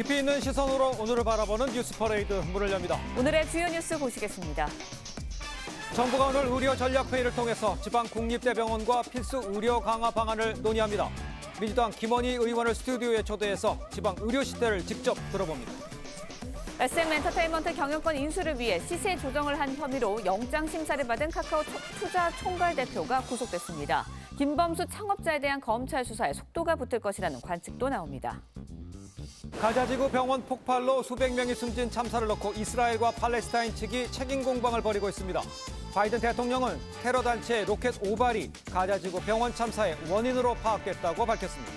깊이 있는 시선으로 오늘을 바라보는 뉴스 퍼레이드 문을 엽니다. 오늘의 주요 뉴스 보시겠습니다. 정부가 오늘 의료 전략회의를 통해서 지방 국립대병원과 필수 의료 강화 방안을 논의합니다. 민주당 김원희 의원을 스튜디오에 초대해서 지방 의료 시대를 직접 들어봅니다. SM 엔터테인먼트 경영권 인수를 위해 시세 조정을 한 혐의로 영장 심사를 받은 카카오 투자 총괄 대표가 구속됐습니다. 김범수 창업자에 대한 검찰 수사에 속도가 붙을 것이라는 관측도 나옵니다. 가자지구 병원 폭발로 수백 명이 숨진 참사를 놓고 이스라엘과 팔레스타인 측이 책임 공방을 벌이고 있습니다. 바이든 대통령은 테러 단체의 로켓 오발이 가자지구 병원 참사의 원인으로 파악됐다고 밝혔습니다.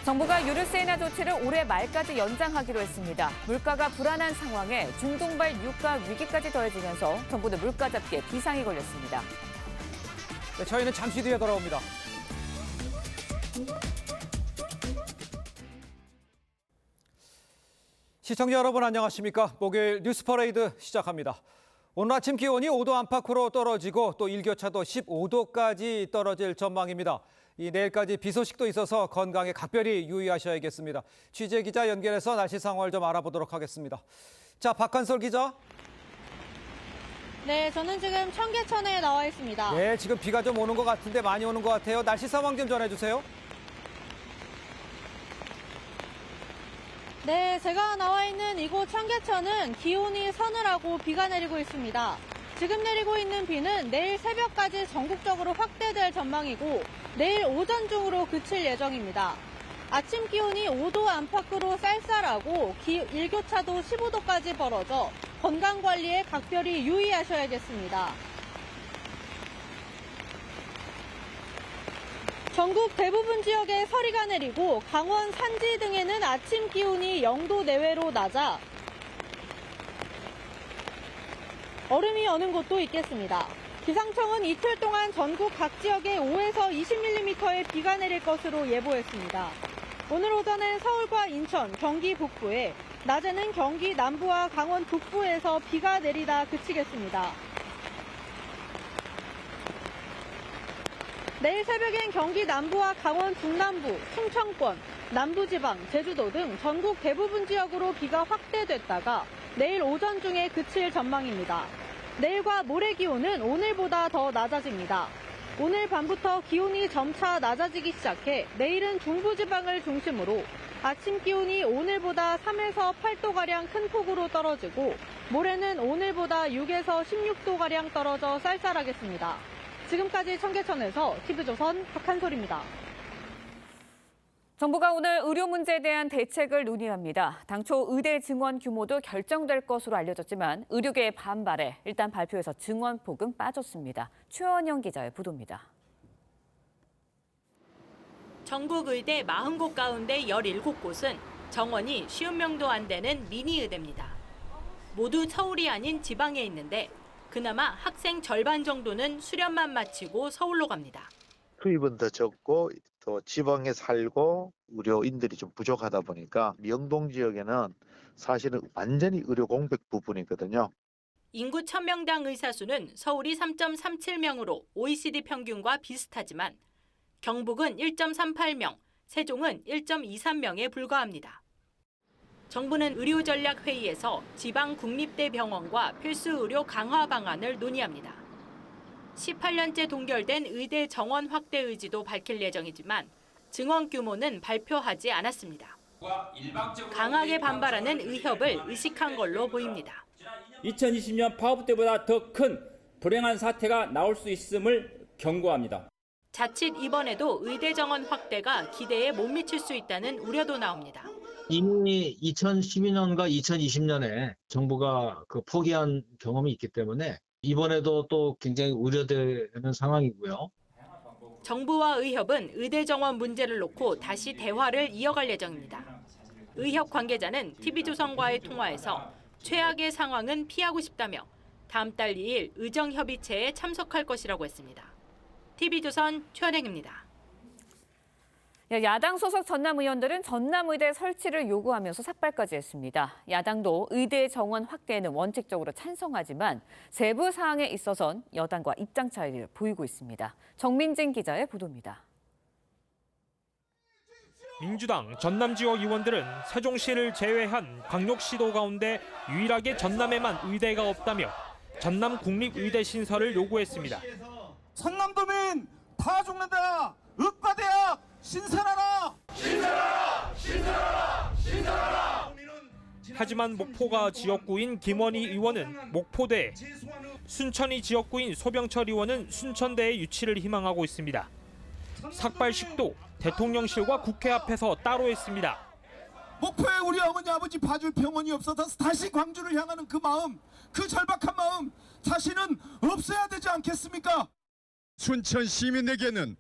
정부가 유류세인하 조치를 올해 말까지 연장하기로 했습니다. 물가가 불안한 상황에 중동발 유가 위기까지 더해지면서 정부는 물가 잡기에 비상이 걸렸습니다. 네, 저희는 잠시 뒤에 돌아옵니다. 시청자 여러분 안녕하십니까? 목요일 뉴스 퍼레이드 시작합니다. 오늘 아침 기온이 5도 안팎으로 떨어지고 또 일교차도 15도까지 떨어질 전망입니다. 내일까지 비 소식도 있어서 건강에 각별히 유의하셔야겠습니다. 취재 기자 연결해서 날씨 상황을 좀 알아보도록 하겠습니다. 자, 박한솔 기자. 네, 저는 지금 청계천에 나와 있습니다. 네, 지금 비가 좀 오는 것 같은데 많이 오는 것 같아요. 날씨 상황 좀 전해주세요. 네, 제가 나와 있는 이곳 청계천은 기온이 서늘하고 비가 내리고 있습니다. 지금 내리고 있는 비는 내일 새벽까지 전국적으로 확대될 전망이고 내일 오전 중으로 그칠 예정입니다. 아침 기온이 5도 안팎으로 쌀쌀하고 일교차도 15도까지 벌어져 건강관리에 각별히 유의하셔야겠습니다. 전국 대부분 지역에 서리가 내리고 강원 산지 등에는 아침 기온이 0도 내외로 낮아 얼음이 어는 곳도 있겠습니다. 기상청은 이틀 동안 전국 각 지역에 5에서 20mm의 비가 내릴 것으로 예보했습니다. 오늘 오전엔 서울과 인천, 경기 북부에, 낮에는 경기 남부와 강원 북부에서 비가 내리다 그치겠습니다. 내일 새벽엔 경기 남부와 강원 북남부, 충청권, 남부지방, 제주도 등 전국 대부분 지역으로 비가 확대됐다가 내일 오전 중에 그칠 전망입니다. 내일과 모레 기온은 오늘보다 더 낮아집니다. 오늘 밤부터 기온이 점차 낮아지기 시작해 내일은 중부지방을 중심으로 아침 기온이 오늘보다 3에서 8도가량 큰 폭으로 떨어지고 모레는 오늘보다 6에서 16도가량 떨어져 쌀쌀하겠습니다. 지금까지 청계천에서 TV조선 박한솔입니다. 정부가 오늘 의료 문제에 대한 대책을 논의합니다. 당초 의대 증원 규모도 결정될 것으로 알려졌지만 의료계의 반발에 일단 발표에서 증원폭은 빠졌습니다. 최원영 기자의 보도입니다. 전국 의대 40곳 가운데 17곳은 정원이 50명도 안 되는 미니 의대입니다. 모두 서울이 아닌 지방에 있는데 그나마 학생 절반 정도는 수련만 마치고 서울로 갑니다. 투입은 더 적고 또 지방에 살고 의료인들이 좀 부족하다 보니까 명동 지역에는 사실은 완전히 의료 공백 부분이거든요. 인구 1000명당 의사 수는 서울이 3.37명으로 OECD 평균과 비슷하지만 경북은 1.38명, 세종은 1.23명에 불과합니다. 정부는 의료전략회의에서 지방 국립대병원과 필수 의료 강화 방안을 논의합니다. 18년째 동결된 의대 정원 확대 의지도 밝힐 예정이지만 증원 규모는 발표하지 않았습니다. 강하게 반발하는 의협을 의식한 걸로 보입니다. 2020년 파업 때보다 더 큰 불행한 사태가 나올 수 있음을 경고합니다. 자칫 이번에도 의대 정원 확대가 기대에 못 미칠 수 있다는 우려도 나옵니다. 이미 2012년과 2020년에 정부가 포기한 경험이 있기 때문에 이번에도 또 굉장히 우려되는 상황이고요. 정부와 의협은 의대 정원 문제를 놓고 다시 대화를 이어갈 예정입니다. 의협 관계자는 TV조선과의 통화에서 최악의 상황은 피하고 싶다며 다음 달 2일 의정협의체에 참석할 것이라고 했습니다. TV조선 최원행입니다. 야당 소속 전남 의원들은 전남의대 설치를 요구하면서 삭발까지 했습니다. 야당도 의대 정원 확대에는 원칙적으로 찬성하지만 세부 사항에 있어선 여당과 입장 차이를 보이고 있습니다. 정민진 기자의 보도입니다. 민주당 전남 지역 의원들은 세종시를 제외한 광역시도 가운데 유일하게 전남에만 의대가 없다며 전남 국립의대 신설을 요구했습니다. 전남도민 다 죽는다. 의과대학 신설하라. 하지만 목포가 지역구인 김원희 의원은 목포대, 순천이 지역구인 소병철 의원은 순천대의 유치를 희망하고 있습니다. 삭발식도 대통령실과 국회 앞에서 따로 했습니다. 목포에 우리 어머니 아버지 봐줄 병원이 없어서 다시 광주를 향하는 그 마음, 그 절박한 마음 다시는 없어야 되지 않겠습니까? 순천 시민에게는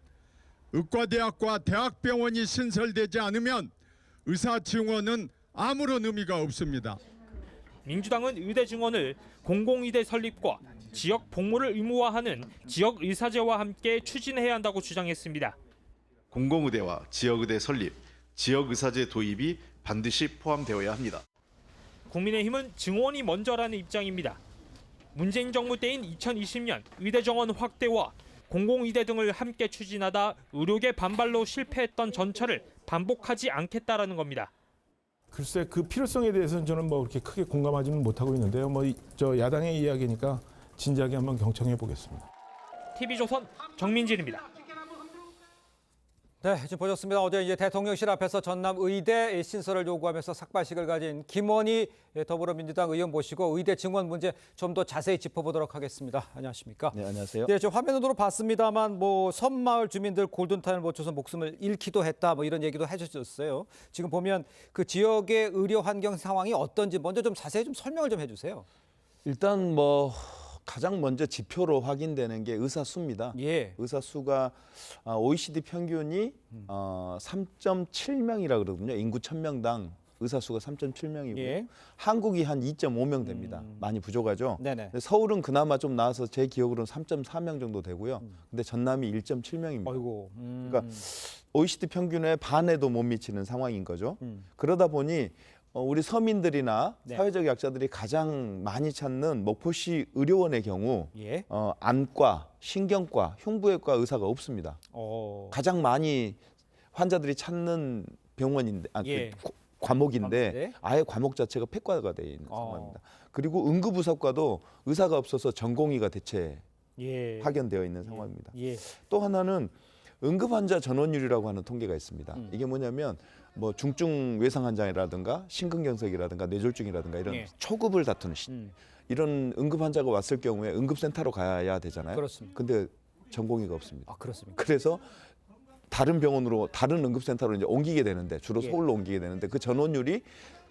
의과대학과 대학병원이 신설되지 않으면 의사 증원은 아무런 의미가 없습니다. 민주당은 의대 증원을 공공의대 설립과 지역 복무를 의무화하는 지역 의사제와 함께 추진해야 한다고 주장했습니다. 공공의대와 지역의대 설립, 지역의사제 도입이 반드시 포함되어야 합니다. 국민의힘은 증원이 먼저라는 입장입니다. 문재인 정부 때인 2020년 의대 정원 확대와 공공의대 등을 함께 추진하다 의료계 반발로 실패했던 전철을 반복하지 않겠다라는 겁니다. 글쎄 그 필요성에 대해서는 저는 뭐 그렇게 크게 공감하지는 못하고 있는데요. 저 야당의 이야기니까 진지하게 한번 경청해 보겠습니다. TV조선 정민진입니다. 네, 지금 보셨습니다. 어제 이제 대통령실 앞에서 전남 의대 신설을 요구하면서 삭발식을 가진 김원희 더불어민주당 의원 모시고 의대 증원 문제 좀 더 자세히 짚어보도록 하겠습니다. 안녕하십니까? 네, 안녕하세요. 네, 지금 화면으로 봤습니다만 뭐 섬마을 주민들 골든타임을 놓쳐서 목숨을 잃기도 했다 뭐 이런 얘기도 해주셨어요. 지금 보면 그 지역의 의료 환경 상황이 어떤지 먼저 좀 자세히 좀 설명을 좀 해주세요. 일단 뭐 가장 먼저 지표로 확인되는 게 의사 수입니다. 예. 의사 수가 OECD 평균이 3.7명이라 그러거든요. 인구 1000명당 의사 수가 3.7명이고요. 예. 한국이 한 2.5명 됩니다. 많이 부족하죠. 네네. 근데 서울은 그나마 좀 나아서 제 기억으로는 3.4명 정도 되고요. 근데 전남이 1.7명입니다. 아이고. 그러니까 OECD 평균의 반에도 못 미치는 상황인 거죠. 그러다 보니 우리 서민들이나 네. 사회적 약자들이 가장 많이 찾는 목포시 의료원의 경우 예. 안과, 신경과, 흉부외과 의사가 없습니다. 가장 많이 환자들이 찾는 병원인데 예. 과목인데 네. 아예 과목 자체가 폐과가 되어 있는 상황입니다. 그리고 응급의학과도 의사가 없어서 전공의가 대체 예. 파견되어 있는 상황입니다. 예. 또 하나는 응급환자 전원율이라고 하는 통계가 있습니다. 이게 뭐냐면 뭐 중증 외상 환자라든가 심근경색이라든가 뇌졸중이라든가 이런 예. 초급을 다투는 이런 응급 환자가 왔을 경우에 응급센터로 가야 되잖아요. 그렇습니다. 근데 전공의가 없습니다. 아, 그렇습니까? 그래서 다른 병원으로 다른 응급센터로 이제 옮기게 되는데 주로 예. 서울로 옮기게 되는데 그 전원율이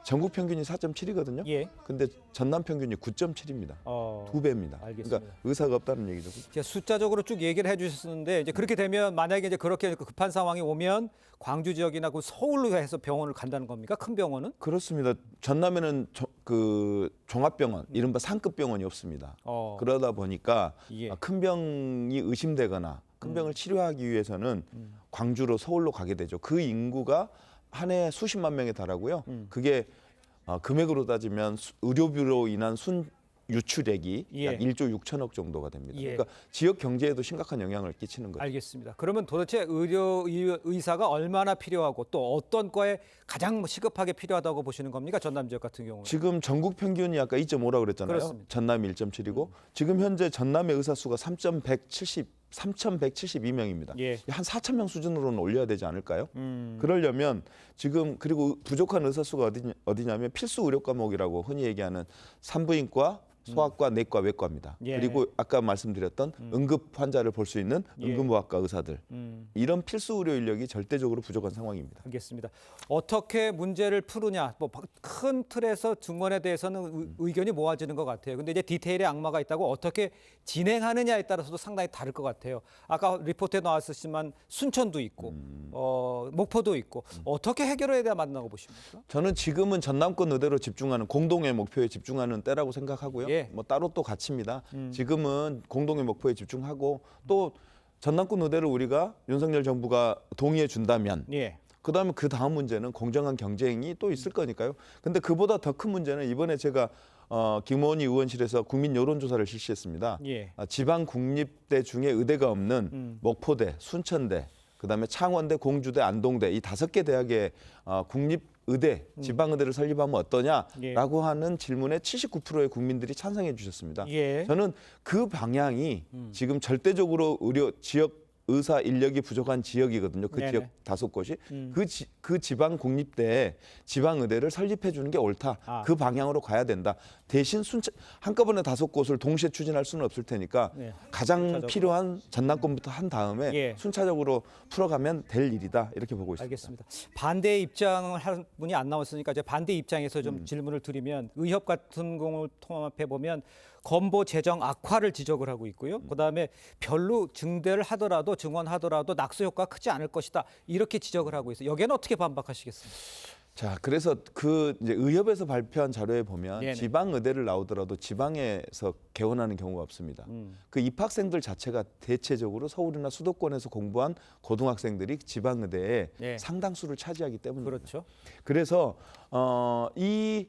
전국 평균이 4.7이거든요. 예. 근데 전남 평균이 9.7입니다. 2배입니다. 알겠습니다. 그러니까 의사가 없다는 얘기죠. 이제 숫자적으로 쭉 얘기를 해주셨는데 이제 그렇게 되면 만약에 이제 그렇게 급한 상황이 오면 광주 지역이나 그 서울로 해서 병원을 간다는 겁니까? 큰 병원은? 그렇습니다. 전남에는 그 종합병원, 이른바 상급 병원이 없습니다. 그러다 보니까 예. 큰 병이 의심되거나 큰 병을 치료하기 위해서는 광주로 서울로 가게 되죠. 그 인구가 한 해 수십만 명에 달하고요. 그게 금액으로 따지면 의료비로 인한 유출액이 예. 약 1조 6천억 정도가 됩니다. 예. 그러니까 지역 경제에도 심각한 영향을 끼치는 거죠. 알겠습니다. 그러면 도대체 의사가 얼마나 필요하고 또 어떤 거에 가장 가장 필요하다고 보시는 겁니까? 전남 지역 같은 경우는. 지금 전국 평균이 아까 2.5라고 그랬잖아요. 그렇습니다. 전남이 1.7이고 지금 현재 전남의 의사 수가 3,172명입니다. 예. 한 4,000명 수준으로는 올려야 되지 않을까요? 그러려면 지금 그리고 부족한 의사 수가 어디냐면 필수 의료 과목이라고 흔히 얘기하는 산부인과, 소아과, 내과, 외과입니다. 예. 그리고 아까 말씀드렸던 응급 환자를 볼 수 있는 예. 응급의학과 의사들. 이런 필수 의료 인력이 절대적으로 부족한 상황입니다. 알겠습니다. 어떻게 문제를 푸느냐, 뭐 큰 틀에서 증원에 대해서는 의견이 모아지는 것 같아요. 근데 이제 디테일에 악마가 있다고 어떻게 진행하느냐에 따라서도 상당히 다를 것 같아요. 아까 리포트에 나왔었지만 순천도 있고, 목포도 있고 어떻게 해결해야 맞다고 보십니까? 저는 지금은 전남권 의대로 집중하는 공동의 목표에 집중하는 때라고 생각하고요. 예. 뭐 따로 또 가칩니다. 지금은 공동의 목표에 집중하고 또 전남권 의대를 우리가 윤석열 정부가 동의해 준다면 예. 그다음에 그 다음 문제는 공정한 경쟁이 또 있을 거니까요. 근데 그보다 더 큰 문제는 이번에 제가 김원희 의원실에서 국민 여론조사를 실시했습니다. 예. 지방 국립대 중에 의대가 없는 목포대, 순천대, 그다음에 창원대, 공주대, 안동대 이 5개 대학의 국립의대, 지방의대를 설립하면 어떠냐라고 하는 질문에 79%의 국민들이 찬성해 주셨습니다. 예. 저는 그 방향이 지금 절대적으로 의료 지역 의사 인력이 부족한 지역이거든요. 그 네네. 지역 5곳이 그 지방 국립대에 지방 의대를 설립해 주는 게 옳다. 아. 그 방향으로 가야 된다. 대신 한꺼번에 5곳을 동시에 추진할 수는 없을 테니까 네. 가장 순차적으로. 필요한 전남권부터 한 다음에 예. 순차적으로 풀어가면 될 일이다. 이렇게 보고 있습니다. 알겠습니다. 반대 입장을 할 분이 안 나왔으니까 이제 반대 입장에서 좀 질문을 드리면 의협 같은 경우를 통합해 보면 건보 재정 악화를 지적을 하고 있고요. 그다음에 별로 증대를 하더라도 증원하더라도 낙수 효과가 크지 않을 것이다. 이렇게 지적을 하고 있어요. 여기에는 어떻게 반박하시겠습니까? 자, 그래서 그 이제 의협에서 발표한 자료에 보면 네네. 지방 의대를 나오더라도 지방에서 개원하는 경우가 없습니다. 그 입학생들 자체가 대체적으로 서울이나 수도권에서 공부한 고등학생들이 지방 의대에 네. 상당수를 차지하기 때문입니다. 그렇죠. 그래서 이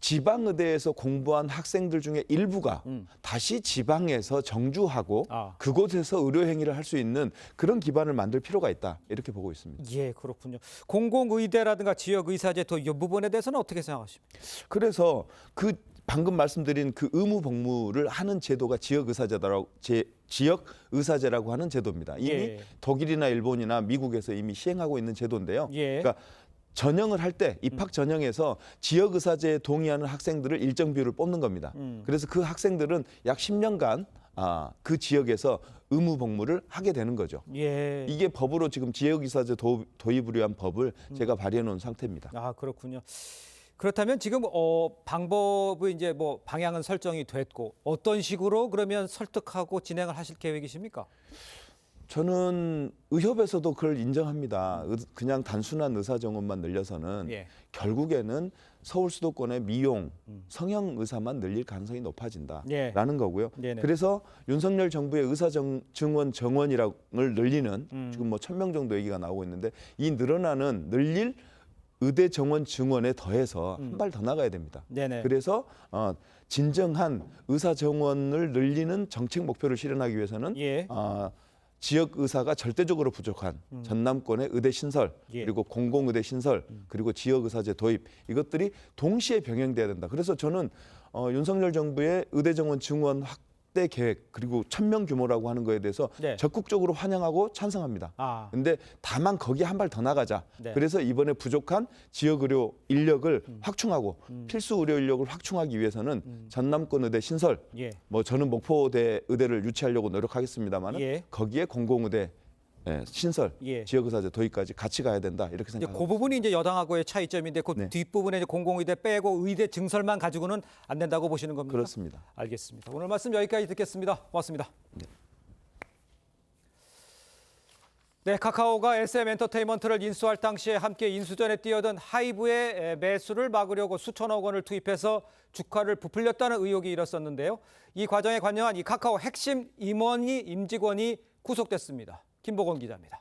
지방의대에서 공부한 학생들 중에 일부가 다시 지방에서 정주하고 그곳에서 의료 행위를 할 수 있는 그런 기반을 만들 필요가 있다. 이렇게 보고 있습니다. 예, 그렇군요. 공공의대라든가 지역의사제 또 이 부분에 대해서는 어떻게 생각하십니까? 그래서 그 방금 말씀드린 그 의무 복무를 하는 제도가 지역의사제라고 하는 제도입니다. 이미 예. 독일이나 일본이나 미국에서 이미 시행하고 있는 제도인데요. 예. 그러니까 전형을 할 때 입학 전형에서 지역의사제에 동의하는 학생들을 일정 비율을 뽑는 겁니다. 그래서 그 학생들은 약 10년간 그 지역에서 의무 복무를 하게 되는 거죠. 예. 이게 법으로 지금 지역의사제 도입을 위한 법을 제가 발의해 놓은 상태입니다. 아, 그렇군요. 그렇다면 지금 방법이 이제 뭐 방향은 설정이 됐고 어떤 식으로 그러면 설득하고 진행을 하실 계획이십니까? 저는 의협에서도 그걸 인정합니다. 그냥 단순한 의사 정원만 늘려서는 예. 결국에는 서울 수도권의 미용, 성형 의사만 늘릴 가능성이 높아진다라는 거고요. 네네. 그래서 윤석열 정부의 의사 증원 정원이라를 늘리는 지금 뭐 1,000명 정도 얘기가 나오고 있는데 이 늘릴 의대 정원 증원에 더해서 한 발 더 나가야 됩니다. 네네. 그래서 진정한 의사 정원을 늘리는 정책 목표를 실현하기 위해서는 예. 지역 의사가 절대적으로 부족한 전남권의 의대 신설, 예. 그리고 공공의대 신설, 그리고 지역 의사제 도입 이것들이 동시에 병행돼야 된다. 그래서 저는 윤석열 정부의 의대 정원 증원 확대 계획 그리고 1,000명 규모라고 하는 거에 대해서 네. 적극적으로 환영하고 찬성합니다. 아. 근데 다만 거기에 한 발 더 나가자. 네. 그래서 이번에 부족한 지역 의료 인력을 확충하고 필수 의료 인력을 확충하기 위해서는 전남권 의대 신설, 예. 뭐 저는 목포대 의대를 유치하려고 노력하겠습니다만 예. 거기에 공공의대 신설, 예. 지역의사제 도입까지 같이 가야 된다 이렇게 이제 생각합니다. 그 부분이 이제 여당하고의 차이점인데 그 네. 뒷부분에 이제 공공의대 빼고 의대 증설만 가지고는 안 된다고 보시는 겁니까? 그렇습니다. 알겠습니다. 오늘 말씀 여기까지 듣겠습니다. 고맙습니다. 네, 카카오가 SM엔터테인먼트를 인수할 당시에 함께 인수전에 뛰어든 하이브의 매수를 막으려고 수천억 원을 투입해서 주가를 부풀렸다는 의혹이 일었었는데요. 이 과정에 관여한 이 카카오 핵심 임직원이 구속됐습니다. 김보건 기자입니다.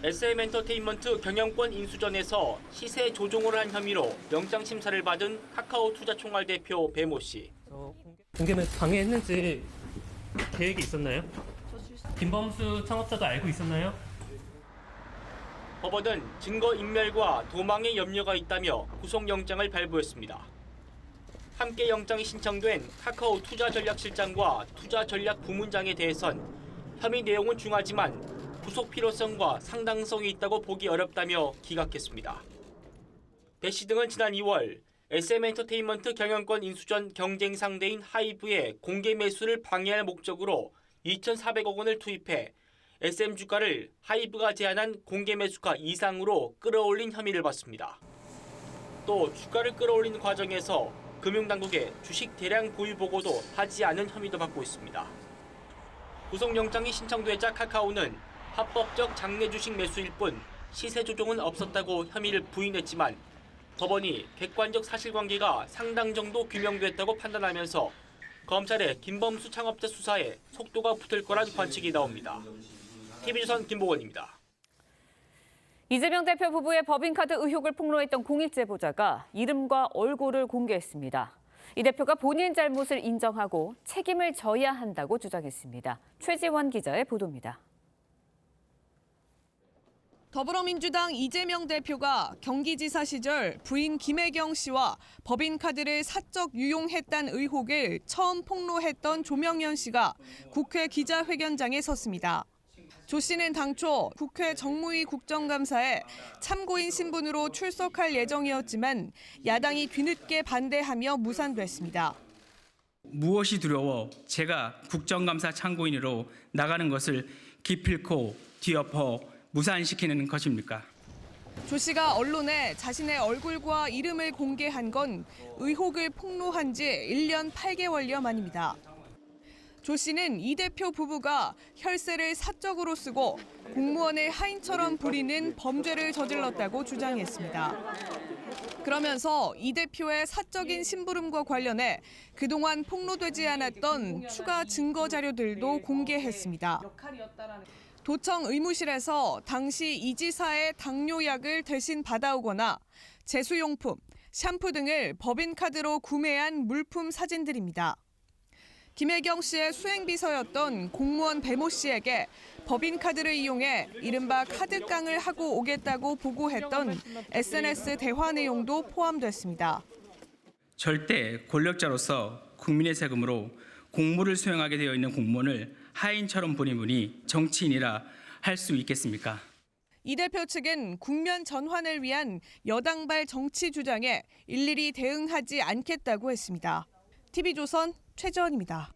SM엔터테인먼트 경영권 인수전에서 시세 조종을 한 혐의로 영장 심사를 받은 카카오 투자총괄 대표 배모 씨. 공개매수 방해했는지 계획이 있었나요? 김범수 창업자도 알고 있었나요? 법원은 증거인멸과 도망의 염려가 있다며 구속영장을 발부했습니다. 함께 영장이 신청된 카카오 투자전략실장과 투자전략부문장에 대해선 혐의 내용은 중하지만 구속 필요성과 상당성이 있다고 보기 어렵다며 기각했습니다. 배 씨 등은 지난 2월 SM엔터테인먼트 경영권 인수전 경쟁 상대인 하이브의 공개 매수를 방해할 목적으로 2,400억 원을 투입해 SM 주가를 하이브가 제안한 공개 매수가 이상으로 끌어올린 혐의를 받습니다. 또 주가를 끌어올리는 과정에서 금융당국에 주식 대량 보유 보고도 하지 않은 혐의도 받고 있습니다. 구속영장이 신청되자 카카오는 합법적 장내 주식 매수일 뿐 시세 조종은 없었다고 혐의를 부인했지만 법원이 객관적 사실관계가 상당 정도 규명됐다고 판단하면서 검찰의 김범수 창업자 수사에 속도가 붙을 거란 관측이 나옵니다. TV조선 김보건입니다. 이재명 대표 부부의 법인카드 의혹을 폭로했던 공익제보자가 이름과 얼굴을 공개했습니다. 이 대표가 본인 잘못을 인정하고 책임을 져야 한다고 주장했습니다. 최지원 기자의 보도입니다. 더불어민주당 이재명 대표가 경기지사 시절 부인 김혜경 씨와 법인카드를 사적 유용했다는 의혹을 처음 폭로했던 조명연 씨가 국회 기자회견장에 섰습니다. 조 씨는 당초 국회 정무위 국정감사에 참고인 신분으로 출석할 예정이었지만 야당이 뒤늦게 반대하며 무산됐습니다. 무엇이 두려워 제가 국정감사 참고인으로 나가는 것을 기필코 뒤엎어 무산시키는 것입니까? 조 씨가 언론에 자신의 얼굴과 이름을 공개한 건 의혹을 폭로한 지 1년 8개월여 만입니다. 조 씨는 이 대표 부부가 혈세를 사적으로 쓰고 공무원을 하인처럼 부리는 범죄를 저질렀다고 주장했습니다. 그러면서 이 대표의 사적인 심부름과 관련해 그동안 폭로되지 않았던 추가 증거 자료들도 공개했습니다. 도청 의무실에서 당시 이 지사의 당뇨약을 대신 받아오거나 제수용품, 샴푸 등을 법인카드로 구매한 물품 사진들입니다. 김혜경 씨의 수행비서였던 공무원 배모 씨에게 법인카드를 이용해 이른바 카드깡을 하고 오겠다고 보고했던 SNS 대화 내용도 포함됐습니다. 절대 권력자로서 국민의 세금으로 공무를 수행하게 되어 있는 공무원을 하인처럼 보는 분이 정치인이라 할 수 있겠습니까? 이 대표 측은 국면 전환을 위한 여당발 정치 주장에 일일이 대응하지 않겠다고 했습니다. TV조선 최재원입니다.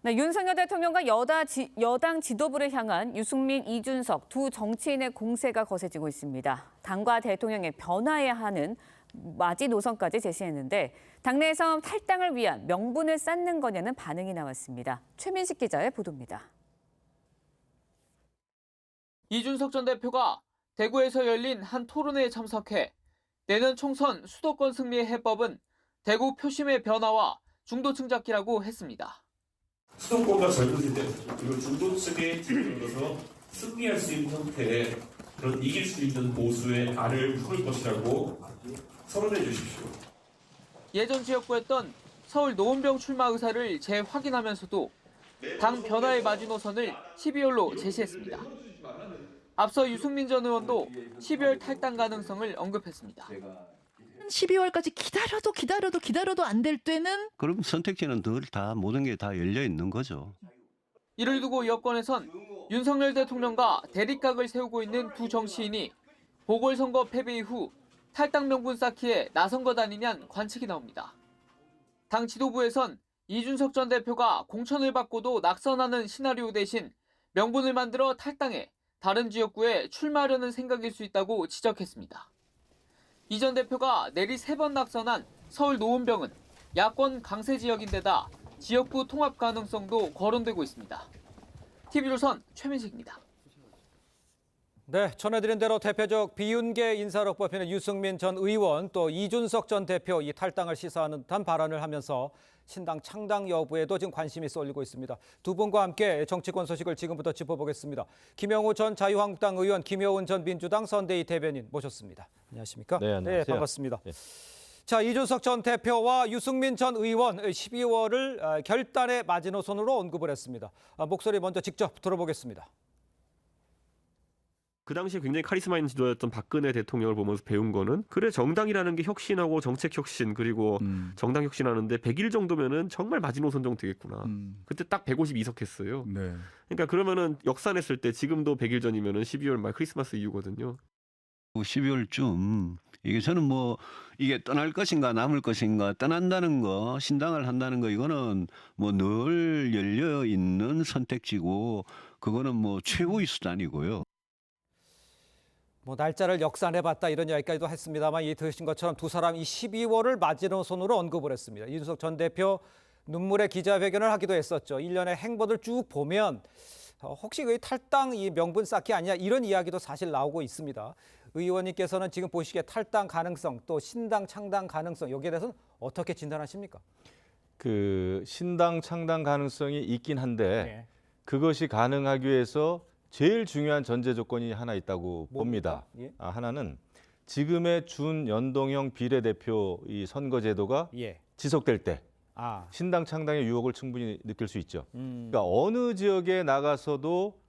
네, 윤석열 대통령과 여당 지도부를 향한 유승민, 이준석 두 정치인의 공세가 거세지고 있습니다. 당과 대통령의 변화해야 하는 마지노선까지 제시했는데 당내에서 탈당을 위한 명분을 쌓는 거냐는 반응이 나왔습니다. 최민식 기자의 보도입니다. 이준석 전 대표가 대구에서 열린 한 토론회에 참석해 내년 총선 수도권 승리의 해법은 대구 표심의 변화와 중도층 잡기라고 했습니다. 수도권과 젊은이들 그리고 중도층에 들어서 승리할 수 있는 형태의 그런 이길 수 있는 보수의 알을 묶을 것이라고 선언해 주십시오. 예전 지역구였던 서울 노원병 출마 의사를 재확인하면서도 당 변화의 마지노선을 12월로 제시했습니다. 앞서 유승민 전 의원도 12월 탈당 가능성을 언급했습니다. 12월까지 기다려도 안 될 때는 그럼 선택지는 늘 다 모든 게 다 열려 있는 거죠. 이를 두고 여권에선 윤석열 대통령과 대립각을 세우고 있는 두 정치인이 보궐선거 패배 이후 탈당 명분 쌓기에 나선 것 아니냐는 관측이 나옵니다. 당 지도부에선 이준석 전 대표가 공천을 받고도 낙선하는 시나리오 대신 명분을 만들어 탈당해 다른 지역구에 출마하려는 생각일 수 있다고 지적했습니다. 이 전 대표가 내리 3번 낙선한 서울 노원병은 야권 강세 지역인데다 지역구 통합 가능성도 거론되고 있습니다. TV조선 최민식입니다. 네, 전해드린 대로 대표적 비윤계 인사로 뽑히는 유승민 전 의원 또 이준석 전 대표 이 탈당을 시사하는 듯한 발언을 하면서 신당 창당 여부에도 지금 관심이 쏠리고 있습니다. 두 분과 함께 정치권 소식을 지금부터 짚어보겠습니다. 김영우 전 자유한국당 의원, 김효은 전 민주당 선대위 대변인 모셨습니다. 안녕하십니까? 네, 안녕하세요. 네, 반갑습니다. 네. 자, 이준석 전 대표와 유승민 전 의원 12월을 결단의 마지노선으로 언급을 했습니다. 목소리 먼저 직접 들어보겠습니다. 그 당시에 굉장히 카리스마 있는 지도자였던 박근혜 대통령을 보면서 배운 거는 그래 정당이라는 게 혁신하고 정책 혁신 그리고 정당 혁신하는데 100일 정도면은 정말 마지노선 정도 되겠구나. 그때 딱 152석 했어요. 네. 그러니까 그러면은 역산했을 때 지금도 100일 전이면은 12월 말 크리스마스 이후거든요. 12월쯤 이게 저는 뭐 이게 떠날 것인가 남을 것인가 떠난다는 거 신당을 한다는 거 이거는 뭐 늘 열려 있는 선택지고 그거는 뭐 최고의 수단이고요. 뭐 날짜를 역산해봤다 이런 이야기까지도 했습니다만 이 들으신 것처럼 두 사람 이 12월을 마지노선으로 언급을 했습니다. 이준석 전 대표 눈물의 기자회견을 하기도 했었죠. 1년의 행보를 쭉 보면 혹시 그 탈당 이 명분 쌓기 아니냐 이런 이야기도 사실 나오고 있습니다. 의원님께서는 지금 보시기에 탈당 가능성 또 신당 창당 가능성 여기에 대해서는 어떻게 진단하십니까? 그 신당 창당 가능성이 있긴 한데 네. 그것이 가능하기 위해서 제일 중요한 전제 조건이 하나 있다고 봅니다. 예? 하나는 지금의 준연동형 비례대표 이 선거제도가 지속될 때 신당 창당의 유혹을 충분히 느낄 수 있죠. 그러니까 어느 지역에 나가서도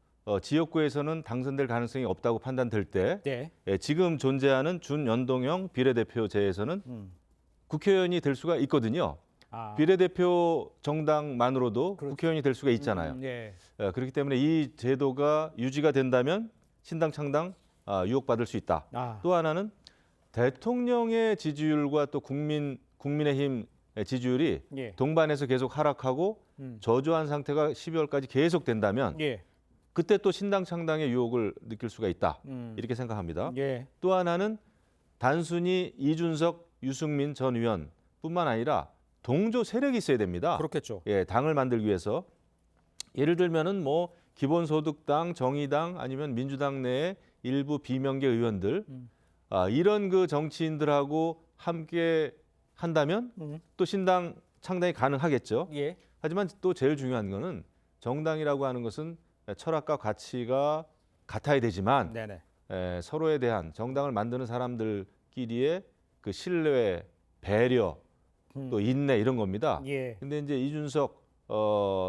지역구에서는 당선될 가능성이 없다고 판단될 때 지금 존재하는 준연동형 비례대표제에서는 국회의원이 될 수가 있거든요. 비례대표 정당만으로도 국회의원이 될 수가 있잖아요. 그렇기 때문에 이 제도가 유지가 된다면 신당 창당 유혹받을 수 있다. 또 하나는 대통령의 지지율과 또 국민의힘 지지율이 동반해서 계속 하락하고 저조한 상태가 12월까지 계속 된다면 그때 또 신당 창당의 유혹을 느낄 수가 있다. 이렇게 생각합니다. 또 하나는 단순히 이준석, 유승민 전 의원뿐만 아니라 동조 세력이 있어야 됩니다. 그렇겠죠. 당을 만들기 위해서 예를 들면은 뭐 기본소득당, 정의당 아니면 민주당 내의 일부 비명계 의원들 이런 그 정치인들하고 함께 한다면 또 신당 창당이 가능하겠죠. 하지만 또 제일 중요한 거는 정당이라고 하는 것은 철학과 가치가 같아야 되지만 서로에 대한 정당을 만드는 사람들끼리의 그 신뢰, 배려, 또 인내 이런 겁니다. 근데 이제 이준석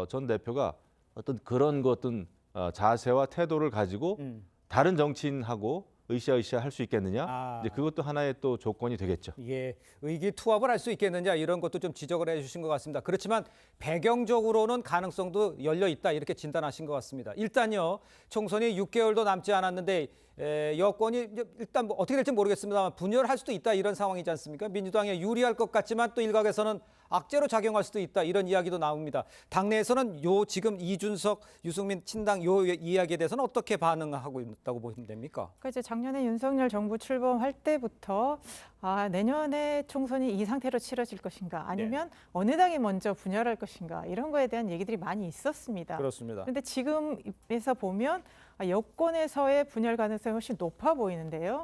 전 대표가 어떤 그런 어떤 자세와 태도를 가지고 다른 정치인하고 으쌰으쌰 할 수 있겠느냐? 이제 그것도 하나의 또 조건이 되겠죠. 의기투합을 할 수 있겠느냐 이런 것도 좀 지적을 해주신 것 같습니다. 그렇지만 배경적으로는 가능성도 열려 있다 이렇게 진단하신 것 같습니다. 일단요 총선이 6개월도 남지 않았는데 여권이 일단 뭐 어떻게 될지 모르겠습니다만 분열할 수도 있다 이런 상황이지 않습니까? 민주당에 유리할 것 같지만 또 일각에서는 악재로 작용할 수도 있다 이런 이야기도 나옵니다. 당내에서는 지금 이준석, 유승민 친당 이야기에 대해서는 어떻게 반응하고 있다고 보시면 됩니까? 그러니까 이제 작년에 윤석열 정부 출범할 때부터 내년에 총선이 이 상태로 치러질 것인가 아니면 어느 당이 먼저 분열할 것인가 이런 거에 대한 얘기들이 많이 있었습니다. 그렇습니다. 그런데 지금에서 보면 여권에서의 분열 가능성이 훨씬 높아 보이는데요.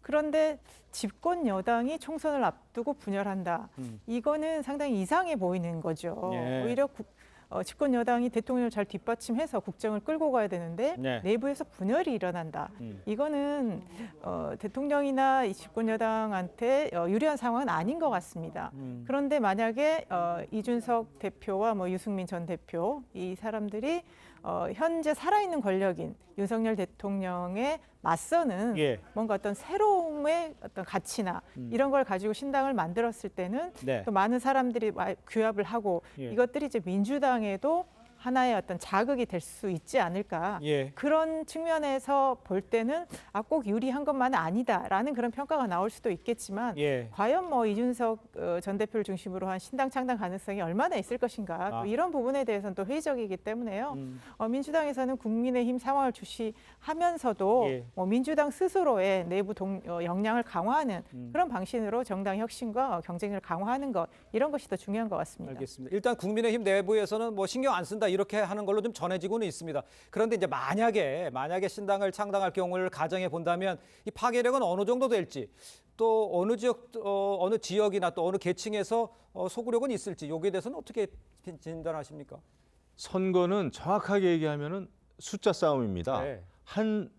그런데 집권 여당이 총선을 앞두고 분열한다. 이거는 상당히 이상해 보이는 거죠. 오히려 집권 여당이 대통령을 잘 뒷받침해서 국정을 끌고 가야 되는데 내부에서 분열이 일어난다. 이거는 대통령이나 이 집권 여당한테 유리한 상황은 아닌 것 같습니다. 그런데 만약에 이준석 대표와 뭐 유승민 전 대표 이 사람들이 현재 살아있는 권력인 윤석열 대통령에 맞서는 뭔가 어떤 새로움의 어떤 가치나 이런 걸 가지고 신당을 만들었을 때는 또 많은 사람들이 규합을 하고 이것들이 이제 민주당에도 하나의 어떤 자극이 될 수 있지 않을까. 그런 측면에서 볼 때는 꼭 유리한 것만은 아니다라는 그런 평가가 나올 수도 있겠지만 과연 뭐 이준석 전 대표를 중심으로 한 신당 창당 가능성이 얼마나 있을 것인가. 또 이런 부분에 대해서는 또 회의적이기 때문에요. 민주당에서는 국민의힘 상황을 주시하면서도 뭐 민주당 스스로의 내부 역량을 강화하는 그런 방식으로 정당 혁신과 경쟁을 강화하는 것 이런 것이 더 중요한 것 같습니다. 알겠습니다. 일단 국민의힘 내부에서는 뭐 신경 안 쓴다 이렇게 하는 걸로 좀 전해지고는 있습니다. 그런데 이제 만약에 신당을 창당할 경우를 가정해 본다면 이 파괴력은 어느 정도 될지 또 어느 지역이나 또 어느 계층에서 소구력은 있을지 여기에 대해서는 어떻게 진단하십니까? 선거는 정확하게 얘기하면은 숫자 싸움입니다. 한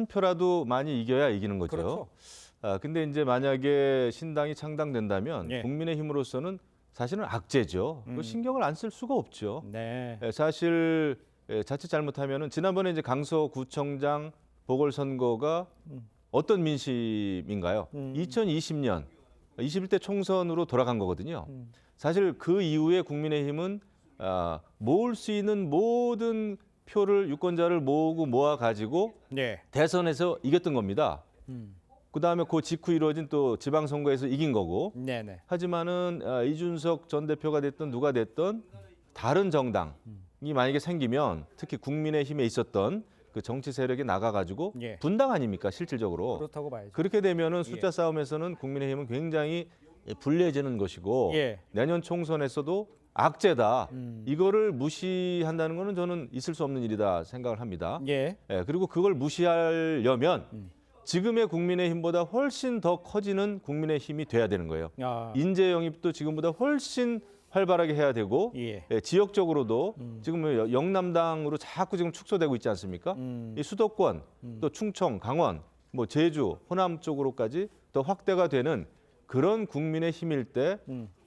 표라도 많이 이겨야 이기는 거죠. 그렇죠. 근데 이제 만약에 신당이 창당된다면 국민의힘으로서는 사실은 악재죠. 신경을 안 쓸 수가 없죠. 사실 자칫 잘못하면은 지난번에 이제 강서구청장 보궐선거가 어떤 민심인가요? 2020년 21대 총선으로 돌아간 거거든요. 사실 그 이후에 국민의힘은 모을 수 있는 모든 표를 유권자를 모아 가지고 대선에서 이겼던 겁니다. 그다음에 그 직후 이루어진 또 지방선거에서 이긴 거고. 하지만은 이준석 전 대표가 됐든 누가 됐든 다른 정당이 만약에 생기면 특히 국민의힘에 있었던 그 정치 세력이 나가가지고 분당 아닙니까 실질적으로. 그렇다고 봐야죠. 그렇게 되면은 숫자 싸움에서는 국민의힘은 굉장히 불리해지는 것이고 내년 총선에서도 악재다. 이거를 무시한다는 거는 저는 있을 수 없는 일이다 생각을 합니다. 그리고 그걸 무시하려면 지금의 국민의힘보다 훨씬 더 커지는 국민의힘이 돼야 되는 거예요. 인재 영입도 지금보다 훨씬 활발하게 해야 되고 지역적으로도 지금 영남당으로 자꾸 지금 축소되고 있지 않습니까? 이 수도권 또 충청, 강원 뭐 제주, 호남 쪽으로까지 더 확대가 되는 그런 국민의 힘일 때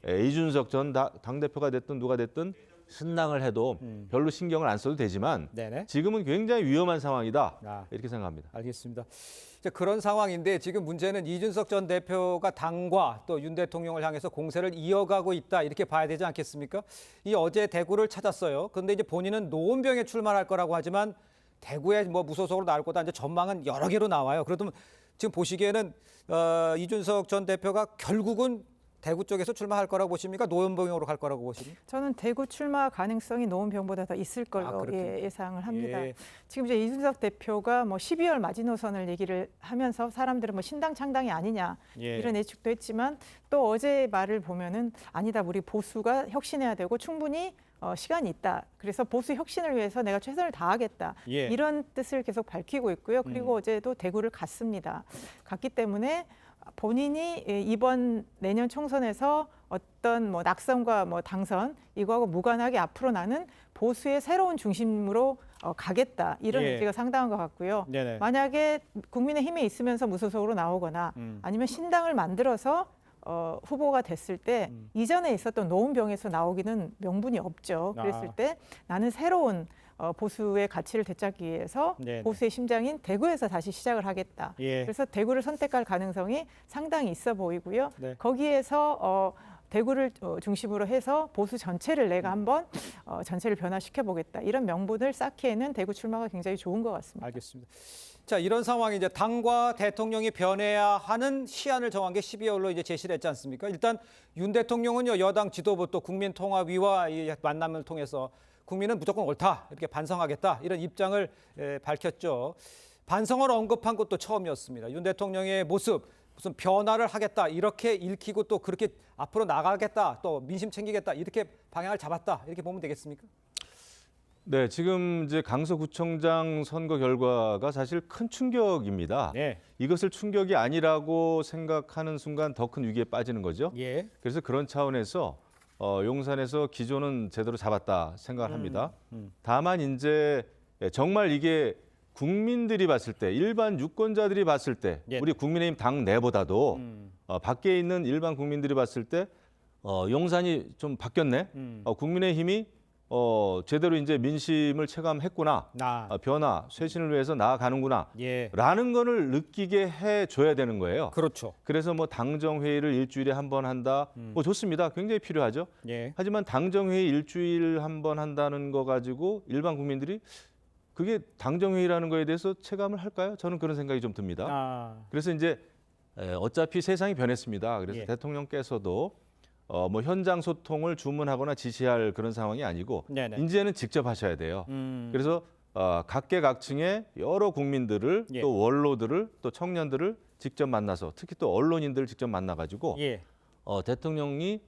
이준석 전 당대표가 됐든 누가 됐든 신당을 해도 별로 신경을 안 써도 되지만 네네. 지금은 굉장히 위험한 상황이다. 이렇게 생각합니다. 알겠습니다. 이제 그런 상황인데 지금 문제는 이준석 전 대표가 당과 또 윤 대통령을 향해서 공세를 이어가고 있다 이렇게 봐야 되지 않겠습니까? 이 어제 대구를 찾았어요. 그런데 이제 본인은 노원병에 출마할 거라고 하지만 대구에 뭐 무소속으로 나올 거다 이제 전망은 여러 개로 나와요. 그렇다면 지금 보시기에는 이준석 전 대표가 결국은 대구 쪽에서 출마할 거라고 보십니까? 노원병으로 갈 거라고 보십니까? 저는 대구 출마 가능성이 노원병보다 더 있을 걸로 예상을 합니다. 지금 이제 이준석 대표가 뭐 12월 마지노선을 얘기를 하면서 사람들은 뭐 신당 창당이 아니냐 이런 예측도 했지만 또 어제 말을 보면은 아니다, 우리 보수가 혁신해야 되고 충분히 시간이 있다. 그래서 보수 혁신을 위해서 내가 최선을 다하겠다. 이런 뜻을 계속 밝히고 있고요. 그리고 어제도 대구를 갔습니다. 갔기 때문에 본인이 이번 내년 총선에서 어떤 뭐 낙선과 뭐 당선 이거하고 무관하게 앞으로 나는 보수의 새로운 중심으로 가겠다 이런 의지가 상당한 것 같고요. 네네. 만약에 국민의힘에 있으면서 무소속으로 나오거나 아니면 신당을 만들어서 후보가 됐을 때 이전에 있었던 노원병에서 나오기는 명분이 없죠. 그랬을 때 나는 새로운 보수의 가치를 되찾기 위해서 보수의 심장인 대구에서 다시 시작을 하겠다. 그래서 대구를 선택할 가능성이 상당히 있어 보이고요. 거기에서 대구를 중심으로 해서 보수 전체를 내가 한번 전체를 변화시켜 보겠다. 이런 명분을 쌓기에는 대구 출마가 굉장히 좋은 것 같습니다. 알겠습니다. 자, 이런 상황이 이제 당과 대통령이 변해야 하는 시한을 정한 게 12월로 이제 제시를 했지 않습니까? 일단 윤 대통령은요, 여당 지도부 또 국민통합위와 이 만남을 통해서 국민은 무조건 옳다, 이렇게 반성하겠다, 이런 입장을 밝혔죠. 반성을 언급한 것도 처음이었습니다. 윤 대통령의 모습, 무슨 변화를 하겠다, 이렇게 읽히고 또 그렇게 앞으로 나가겠다, 또 민심 챙기겠다, 이렇게 방향을 잡았다, 이렇게 보면 되겠습니까? 네, 지금 이제 강서구청장 선거 결과가 사실 큰 충격입니다. 이것을 충격이 아니라고 생각하는 순간 더 큰 위기에 빠지는 거죠. 그래서 그런 차원에서 용산에서 기조는 제대로 잡았다 생각을 합니다. 다만 이제 정말 이게 국민들이 봤을 때, 일반 유권자들이 봤을 때, 우리 국민의힘 당 내보다도 밖에 있는 일반 국민들이 봤을 때 용산이 좀 바뀌었네. 국민의힘이 제대로 이제 민심을 체감했구나. 변화, 쇄신을 위해서 나아가는구나. 라는 거를 느끼게 해줘야 되는 거예요. 그렇죠. 그래서 뭐 당정회의를 일주일에 한 번 한다. 뭐 좋습니다. 굉장히 필요하죠. 하지만 당정회의 일주일 한 번 한다는 거 가지고 일반 국민들이 그게 당정회의라는 거에 대해서 체감을 할까요? 저는 그런 생각이 좀 듭니다. 그래서 이제 어차피 세상이 변했습니다. 그래서 대통령께서도 뭐 현장 소통을 주문하거나 지시할 그런 상황이 아니고 이제는 직접 하셔야 돼요. 그래서 각계각층의 여러 국민들을 또 원로들을 또 청년들을 직접 만나서 특히 또 언론인들을 직접 만나가지고 대통령이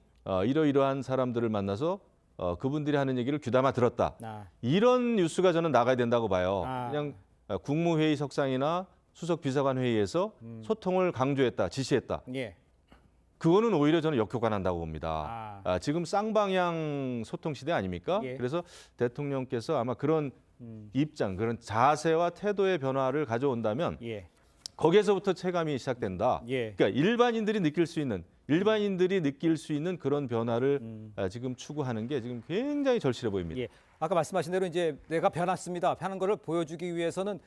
이러이러한 사람들을 만나서 그분들이 하는 얘기를 귀담아 들었다. 이런 뉴스가 저는 나가야 된다고 봐요. 그냥 국무회의석상이나 수석비서관 회의에서 소통을 강조했다, 지시했다. 그거는 오히려 저는 역효과 난다고 봅니다. 지금 쌍방향 소통 시대 아닙니까? 그래서 대통령께서 아마 그런 입장, 그런 자세와 태도의 변화를 가져온다면 거기에서부터 체감이 시작된다. 그러니까 일반인들이 느낄 수 있는 그런 변화를 지금 추구하는 게 지금 굉장히 절실해 보입니다. 아까 말씀하신 대로 이제 내가 변했습니다. 하는 거를 보여주기 위해서는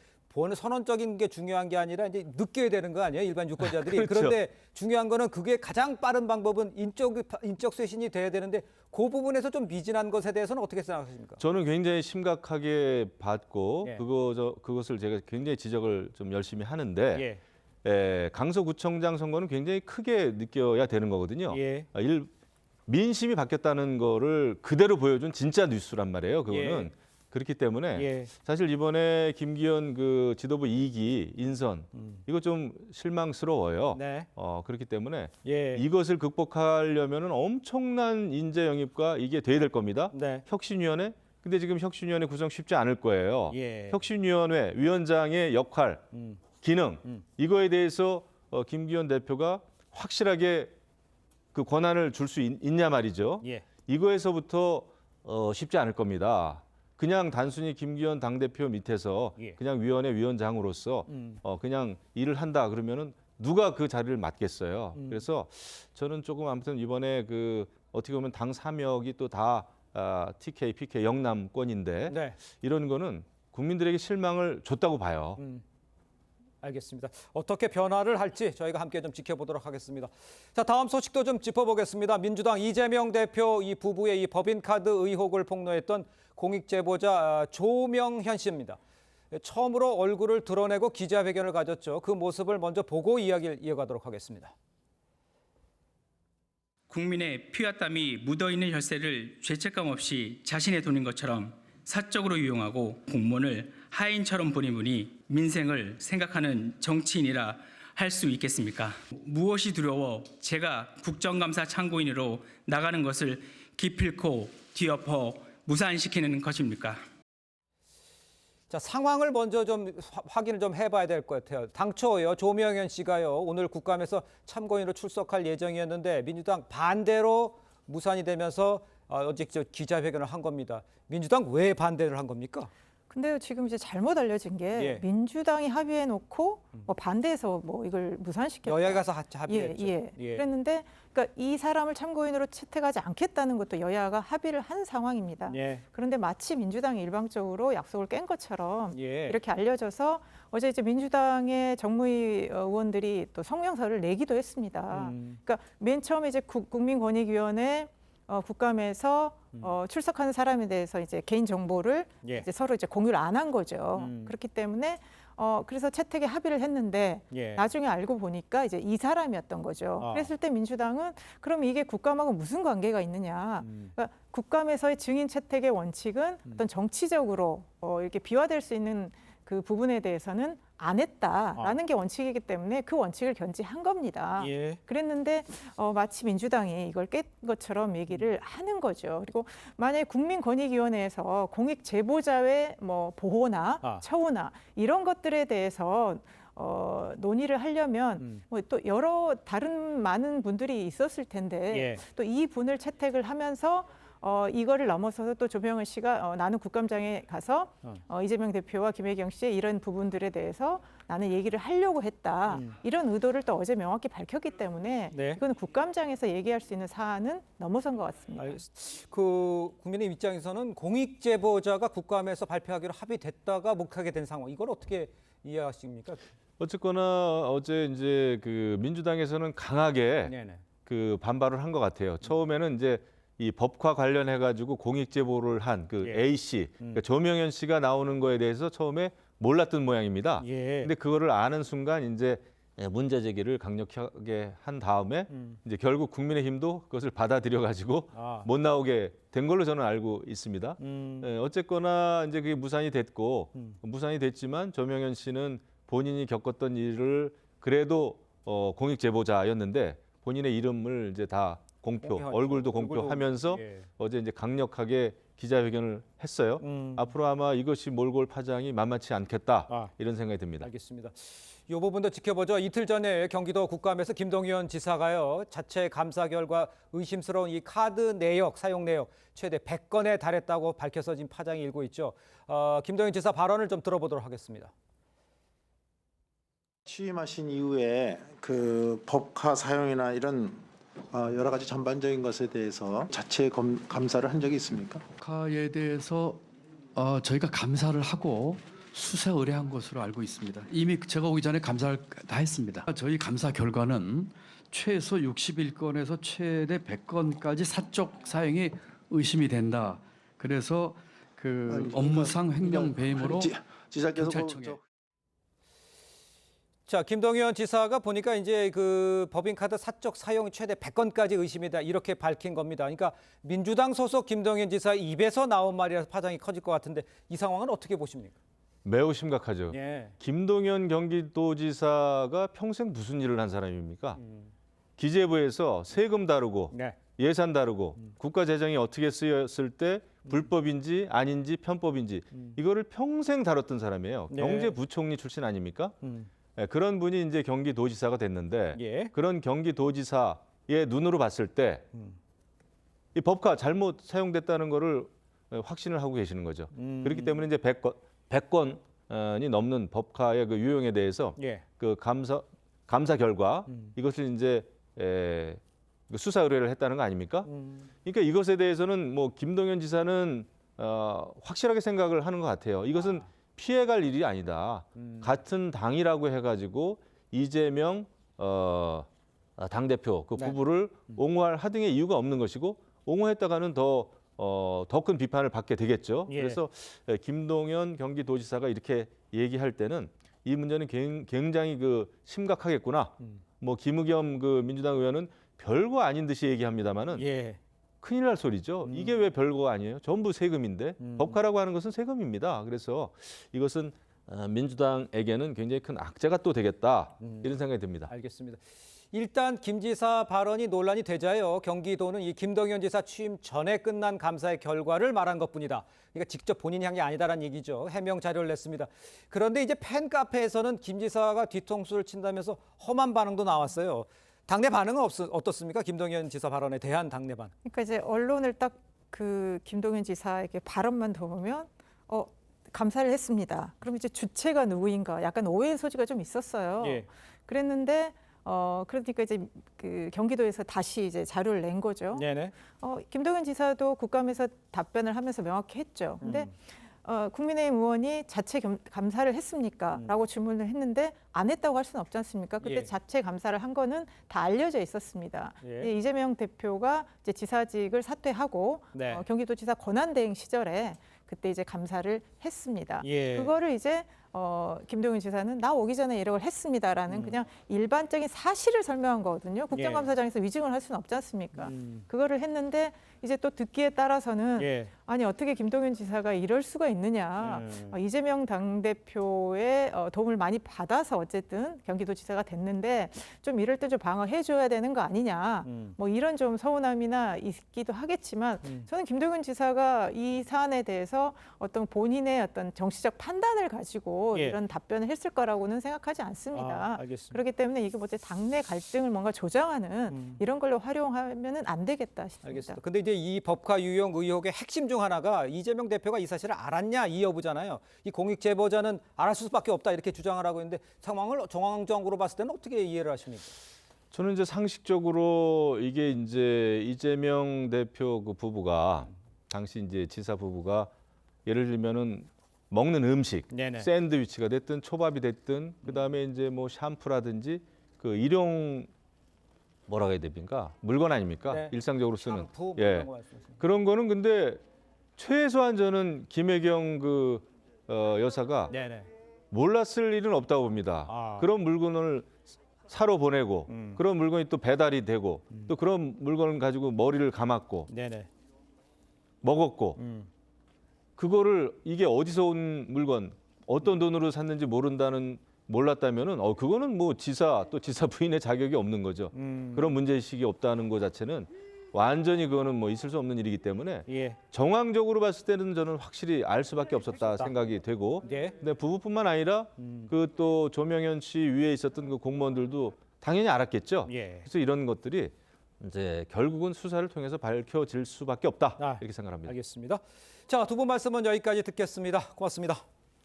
선언적인 게 중요한 게 아니라 이제 느껴야 되는 거 아니에요? 일반 유권자들이. 그렇죠. 그런데 중요한 거는 그게 가장 빠른 방법은 인적 쇄신이 돼야 되는데 그 부분에서 좀 미진한 것에 대해서는 어떻게 생각하십니까? 저는 굉장히 심각하게 봤고 그것을 제가 굉장히 지적을 좀 열심히 하는데 강서구청장 선거는 굉장히 크게 느껴야 되는 거거든요. 민심이 바뀌었다는 거를 그대로 보여준 진짜 뉴스란 말이에요. 그거는. 그렇기 때문에 사실 이번에 김기현 그 지도부 2기 인선 이거 좀 실망스러워요. 그렇기 때문에 이것을 극복하려면은 엄청난 인재 영입과 이게 돼야 될 겁니다. 혁신위원회. 근데 지금 혁신위원회 구성 쉽지 않을 거예요. 혁신위원회 위원장의 역할, 기능 이거에 대해서 김기현 대표가 확실하게 그 권한을 줄 수 있냐 말이죠. 이거에서부터 쉽지 않을 겁니다. 그냥 단순히 김기현 당대표 밑에서 그냥 위원회 위원장으로서 그냥 일을 한다 그러면은 누가 그 자리를 맡겠어요. 그래서 저는 조금 아무튼 이번에 그 어떻게 보면 당 사명이 또 다 TK, PK 영남권인데 네. 이런 거는 국민들에게 실망을 줬다고 봐요. 알겠습니다. 어떻게 변화를 할지 저희가 함께 좀 지켜보도록 하겠습니다. 자, 다음 소식도 좀 짚어보겠습니다. 민주당 이재명 대표 이 부부의 이 법인카드 의혹을 폭로했던 공익제보자 조명현 씨입니다. 처음으로 얼굴을 드러내고 기자회견을 가졌죠. 그 모습을 먼저 보고 이야기를 이어가도록 하겠습니다. 국민의 피와 땀이 묻어있는 혈세를 죄책감 없이 자신의 돈인 것처럼 사적으로 이용하고 공무원을 하인처럼 보낸 분이 민생을 생각하는 정치인이라 할 수 있겠습니까? 무엇이 두려워 제가 국정감사 참고인으로 나가는 것을 기필코 뒤엎어 무산시키는 것입니까? 자, 상황을 먼저 좀 확인을 좀 해봐야 될 것 같아요. 당초요 조명현 씨가요 오늘 국감에서 참고인으로 출석할 예정이었는데 민주당 반대로 무산이 되면서 어제 기자회견을 한 겁니다. 민주당 왜 반대를 한 겁니까? 근데 지금 이제 잘못 알려진 게 예. 민주당이 합의해 놓고 뭐 반대해서 뭐 이걸 무산시켰다. 여야가 합의했죠. 예. 그랬는데 그러니까 이 사람을 참고인으로 채택하지 않겠다는 것도 여야가 합의를 한 상황입니다. 예. 그런데 마치 민주당이 일방적으로 약속을 깬 것처럼 예. 이렇게 알려져서 어제 이제 민주당의 정무위 의원들이 또 성명서를 내기도 했습니다. 그러니까 맨 처음에 이제 국민권익위원회 국감에서 출석하는 사람에 대해서 이제 개인 정보를 이제 서로 이제 공유를 안 한 거죠. 그렇기 때문에 그래서 채택에 합의를 했는데 나중에 알고 보니까 이제 이 사람이었던 거죠. 그랬을 때 민주당은 그럼 이게 국감하고 무슨 관계가 있느냐? 그러니까 국감에서의 증인 채택의 원칙은 어떤 정치적으로 이렇게 비화될 수 있는 그 부분에 대해서는 안 했다라는 게 원칙이기 때문에 그 원칙을 견지한 겁니다. 그랬는데 마치 민주당이 이걸 깬 것처럼 얘기를 하는 거죠. 그리고 만약에 국민권익위원회에서 공익 제보자의 뭐 보호나 처우나 이런 것들에 대해서 논의를 하려면 뭐 또 여러 다른 많은 분들이 있었을 텐데 또 이 분을 채택을 하면서 이거를 넘어서서 또 조명현 씨가 나는 국감장에 가서 이재명 대표와 김혜경 씨의 이런 부분들에 대해서 나는 얘기를 하려고 했다. 이런 의도를 또 어제 명확히 밝혔기 때문에 이건 국감장에서 얘기할 수 있는 사안은 넘어선 것 같습니다. 그 국민의 입장에서는 공익제보자가 국감에서 발표하기로 합의됐다가 못하게 된 상황. 이걸 어떻게 이해하십니까? 어쨌거나 어제 이제 그 민주당에서는 강하게 그 반발을 한 것 같아요. 처음에는 이제 이 법과 관련해 가지고 공익 제보를 한 그 A 씨, 그러니까 조명현 씨가 나오는 거에 대해서 처음에 몰랐던 모양입니다. 근데 그거를 아는 순간 이제 문제 제기를 강력하게 한 다음에 이제 결국 국민의힘도 그것을 받아들여 가지고 못 나오게 된 걸로 저는 알고 있습니다. 어쨌거나 이제 그게 무산이 됐고 무산이 됐지만 조명현 씨는 본인이 겪었던 일을 그래도 공익 제보자였는데 본인의 이름을 이제 다 얼굴도 공표하면서 어제 이제 강력하게 기자회견을 했어요. 앞으로 아마 이것이 몰고 올 파장이 만만치 않겠다 이런 생각이 듭니다. 알겠습니다. 이 부분도 지켜보죠. 이틀 전에 경기도 국감에서 김동연 지사가요 자체 감사 결과 의심스러운 이 카드 내역 사용 내역 최대 100건에 달했다고 밝혀서 지금 파장이 일고 있죠. 김동연 지사 발언을 좀 들어보도록 하겠습니다. 취임하신 이후에 그 법카 사용이나 이런 여러 가지 전반적인 것에 대해서 자체 감사를 한 적이 있습니까? 법카에 대해서 저희가 감사를 하고 수사 의뢰한 것으로 알고 있습니다. 이미 제가 오기 전에 감사를 다 했습니다. 저희 감사 결과는 최소 61건에서 최대 100건까지 사적 사용이 의심이 된다. 그래서 그 업무상 횡령 배임으로 경찰청에 자, 김동연 지사가 보니까 이제 그 법인카드 사적 사용 최대 100건까지 의심이다 이렇게 밝힌 겁니다. 그러니까 민주당 소속 김동연 지사 입에서 나온 말이라서 파장이 커질 것 같은데 이 상황은 어떻게 보십니까? 매우 심각하죠. 김동연 경기도지사가 평생 무슨 일을 한 사람입니까? 기재부에서 세금 다루고 예산 다루고 국가 재정이 어떻게 쓰였을 때 불법인지 아닌지 편법인지 이거를 평생 다뤘던 사람이에요. 경제부총리 출신 아닙니까? 그런 분이 이제 경기도지사가 됐는데 그런 경기도지사의 눈으로 봤을 때 이 법카 잘못 사용됐다는 거를 확신을 하고 계시는 거죠. 그렇기 때문에 이제 100건이 넘는 법카의 그 유형에 대해서 예. 그 감사 결과 이것을 이제 수사 의뢰를 했다는 거 아닙니까? 그러니까 이것에 대해서는 뭐 김동연 지사는 확실하게 생각을 하는 것 같아요. 이것은 피해갈 일이 아니다. 같은 당이라고 해가지고 이재명 당대표 그 부부를 옹호할 하등의 이유가 없는 것이고 옹호했다가는 더 큰 비판을 받게 되겠죠. 예. 그래서 김동연 경기도지사가 이렇게 얘기할 때는 이 문제는 굉장히 그 심각하겠구나. 뭐 김의겸 그 민주당 의원은 별거 아닌 듯이 얘기합니다만은 예. 큰일 날 소리죠. 이게 왜 별거 아니에요? 전부 세금인데 법카라고 하는 것은 세금입니다. 그래서 이것은 민주당에게는 굉장히 큰 악재가 또 되겠다 이런 생각이 듭니다. 알겠습니다. 일단 김 지사 발언이 논란이 되자요. 경기도는 이 김동연 지사 취임 전에 끝난 감사의 결과를 말한 것뿐이다. 그러니까 직접 본인이 한 게 아니다라는 얘기죠. 해명 자료를 냈습니다. 그런데 이제 팬카페에서는 김 지사가 뒤통수를 친다면서 험한 반응도 나왔어요. 당내 반응은 어떻습니까? 김동연 지사 발언에 대한 당내 반응. 그러니까 이제 언론을 딱 그 김동연 지사에게 발언만 더 보면 감사를 했습니다. 그럼 이제 주체가 누구인가? 약간 오해의 소지가 좀 있었어요. 예. 그랬는데 그러니까 이제 그 경기도에서 다시 이제 자료를 낸 거죠. 네네. 김동연 지사도 국감에서 답변을 하면서 명확히 했죠. 근데 국민의힘 의원이 자체 감사를 했습니까? 라고 질문을 했는데 안 했다고 할 수는 없지 않습니까? 그때 예. 자체 감사를 한 거는 다 알려져 있었습니다. 예. 이재명 대표가 이제 지사직을 사퇴하고 네. 경기도지사 권한대행 시절에 그때 이제 감사를 했습니다. 예. 그거를 이제 김동연 지사는 나 오기 전에 이런 걸 했습니다라는 그냥 일반적인 사실을 설명한 거거든요. 국정감사장에서 위증을 할 수는 없지 않습니까? 그거를 했는데 이제 또 듣기에 따라서는 예. 아니 어떻게 김동연 지사가 이럴 수가 있느냐. 이재명 당대표의 도움을 많이 받아서 어쨌든 경기도지사가 됐는데 좀 이럴 때 좀 방어해 줘야 되는 거 아니냐. 뭐 이런 좀 서운함이나 있기도 하겠지만 저는 김동연 지사가 이 사안에 대해서 어떤 본인의 어떤 정치적 판단을 가지고 예. 이런 답변을 했을 거라고는 생각하지 않습니다. 알겠습니다. 그렇기 때문에 이게 뭐 당내 갈등을 뭔가 조장하는 이런 걸로 활용하면은 안 되겠다 싶습니다. 알겠습니다. 근데 이제 이 법카 유용 의혹의 핵심 중 하나가 이재명 대표가 이 사실을 알았냐 이 여부잖아요. 이 공익 제보자는 알았을 수밖에 없다 이렇게 주장을 하고 있는데 상황을 정황적으로 봤을 때는 어떻게 이해를 하십니까? 저는 이제 상식적으로 이게 이제 이재명 대표 그 부부가 당시 이제 지사 부부가 예를 들면은 먹는 음식, 네네. 샌드위치가 됐든 초밥이 됐든 그다음에 이제 뭐 샴푸라든지 그 일용 뭐라고 해야 됩니까? 물건 아닙니까? 네. 일상적으로 쓰는. 샴푸 뭐 예. 이런 거 말씀하시는 그런 거는 근데 최소한 저는 김혜경 그 여사가 네네. 몰랐을 일은 없다고 봅니다. 그런 물건을 사러 보내고 그런 물건이 또 배달이 되고 또 그런 물건을 가지고 머리를 감았고 네네. 먹었고 그거를 이게 어디서 온 물건 어떤 돈으로 샀는지 몰랐다면은 그거는 뭐 지사 또 지사 부인의 자격이 없는 거죠. 그런 문제의식이 없다는 것 자체는 완전히 그거는 뭐 있을 수 없는 일이기 때문에 예. 정황적으로 봤을 때는 저는 확실히 알 수밖에 없었다 생각이 되고 예. 근데 부부뿐만 아니라 그 또 조명현 씨 위에 있었던 그 공무원들도 당연히 알았겠죠. 예. 그래서 이런 것들이 이제 결국은 수사를 통해서 밝혀질 수밖에 없다 이렇게 생각합니다. 알겠습니다. 자, 두 분 말씀은 여기까지 듣겠습니다. 고맙습니다.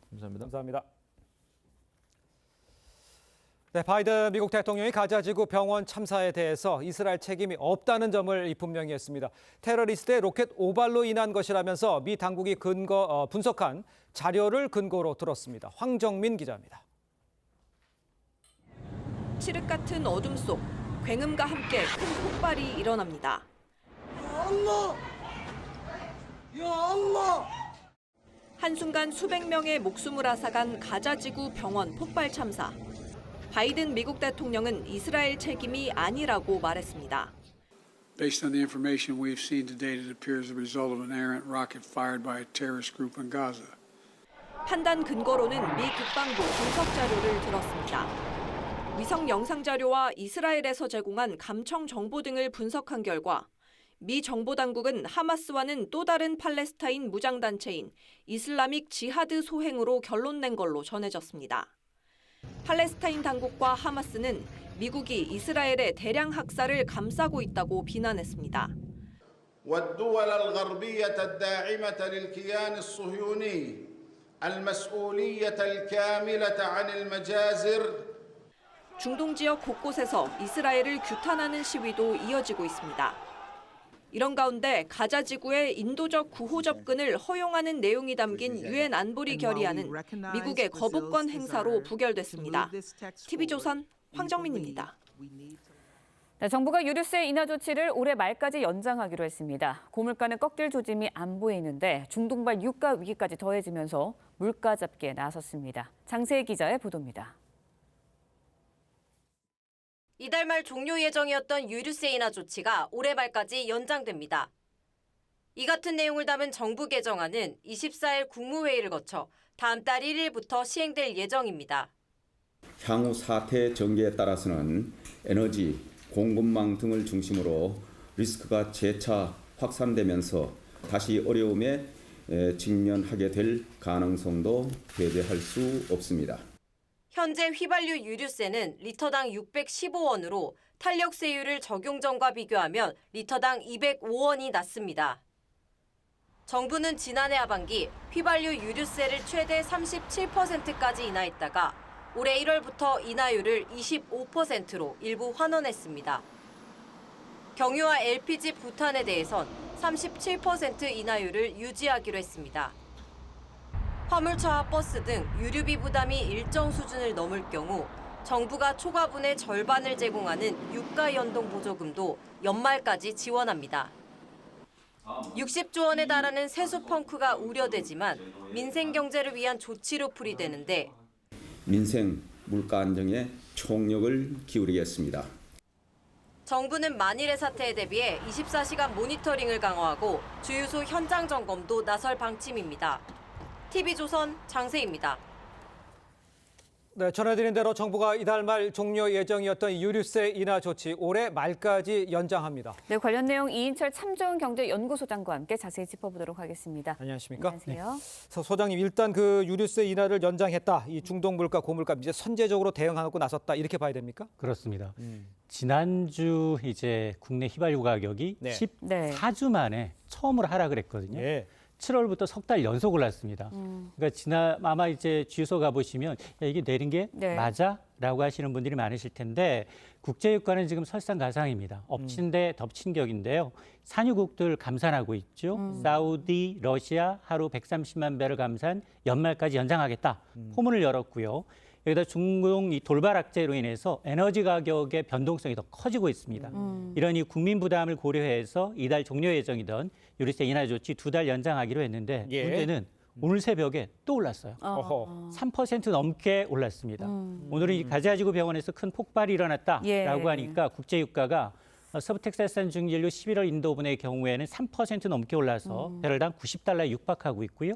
감사합니다. 감사합니다. 네, 바이든 미국 대통령이 가자지구 병원 참사에 대해서 이스라엘 책임이 없다는 점을 분명히 했습니다. 테러리스트의 로켓 오발로 인한 것이라면서 미 당국이 분석한 자료를 근거로 들었습니다. 황정민 기자입니다. 칠흑 같은 어둠 속 굉음과 함께 큰 폭발이 일어납니다. 한순간 수백 명의 목숨을 앗아간 가자지구 병원 폭발 참사. 바이든 미국 대통령은 이스라엘 책임이 아니라고 말했습니다. Based on the information we've seen to date, it appears the result of an errant rocket fired by a terrorist group in Gaza. 판단 근거로는 미 국방부 분석 자료를 들었습니다. 위성 영상 자료와 이스라엘에서 제공한 감청 정보 등을 분석한 결과 미 정보당국은 하마스와는 또 다른 팔레스타인 무장단체인 이슬라믹 지하드 소행으로 결론낸 걸로 전해졌습니다. 팔레스타인 당국과 하마스는 미국이 이스라엘의 대량 학살을 감싸고 있다고 비난했습니다. والدول الغربية الداعمة للكيان الصهيوني المسؤولية الكاملة عن المجازر. 중동 지역 곳곳에서 이스라엘을 규탄하는 시위도 이어지고 있습니다. 이런 가운데 가자 지구의 인도적 구호 접근을 허용하는 내용이 담긴 유엔 안보리 결의안은 미국의 거부권 행사로 부결됐습니다. TV조선 황정민입니다. 네, 정부가 유류세 인하 조치를 올해 말까지 연장하기로 했습니다. 고물가는 꺾일 조짐이 안 보이는데 중동발 유가 위기까지 더해지면서 물가 잡기에 나섰습니다. 장세희 기자의 보도입니다. 이달 말 종료 예정이었던 유류세 인하 조치가 올해 말까지 연장됩니다. 이 같은 내용을 담은 정부 개정안은 24일 국무회의를 거쳐 다음 달 1일부터 시행될 예정입니다. 향후 사태 전개에 따라서는 에너지, 공급망 등을 중심으로 리스크가 재차 확산되면서 다시 어려움에 직면하게 될 가능성도 배제할 수 없습니다. 현재 휘발유 유류세는 리터당 615원으로 탄력세율을 적용 전과 비교하면 리터당 205원이 낮습니다. 정부는 지난해 하반기 휘발유 유류세를 최대 37%까지 인하했다가 올해 1월부터 인하율을 25%로 일부 환원했습니다. 경유와 LPG 부탄에 대해선 37% 인하율을 유지하기로 했습니다. 화물차와 버스 등 유류비 부담이 일정 수준을 넘을 경우 정부가 초과분의 절반을 제공하는 유가 연동 보조금도 연말까지 지원합니다. 60조 원에 달하는 세수 펑크가 우려되지만 민생 경제를 위한 조치로 풀이되는데 민생 물가 안정에 총력을 기울이겠습니다. 정부는 만일의 사태에 대비해 24시간 모니터링을 강화하고 주유소 현장 점검도 나설 방침입니다. TV조선 장세희입니다. 네, 전해드린 대로 정부가 이달 말 종료 예정이었던 유류세 인하 조치 올해 말까지 연장합니다. 네, 관련 내용 이인철 참좋은경제연구소장과 함께 자세히 짚어보도록 하겠습니다. 안녕하십니까? 안녕하세요. 네. 소장님, 일단 그 유류세 인하를 연장했다. 이 중동 물가, 고물가 이제 선제적으로 대응하고 나섰다. 이렇게 봐야 됩니까? 그렇습니다. 지난주 이제 국내 휘발유 가격이 네. 14주 만에 처음으로 하락을 했거든요. 예. 7월부터 석 달 연속 올랐습니다. 그러니까 아마 이제 주유소 가보시면 야, 이게 내린 게 맞아? 라고 하시는 분들이 많으실 텐데 국제유가는 지금 설상가상입니다. 엎친 데 덮친 격인데요. 산유국들 감산하고 있죠. 사우디, 러시아 하루 130만 배럴 감산 연말까지 연장하겠다. 포문을 열었고요. 여기다 중동 이 돌발 악재로 인해서 에너지 가격의 변동성이 더 커지고 있습니다. 이런 이 국민 부담을 고려해서 이달 종료 예정이던 유류세 인하 조치 2달 연장하기로 했는데 문제는 오늘 새벽에 또 올랐어요. 3% 넘게 올랐습니다. 오늘은 이 가자지구 병원에서 큰 폭발이 일어났다라고 하니까 국제유가가 서브텍사스산 중진료 11월 인도분의 경우에는 3% 넘게 올라서 배럴당 $90에 육박하고 있고요.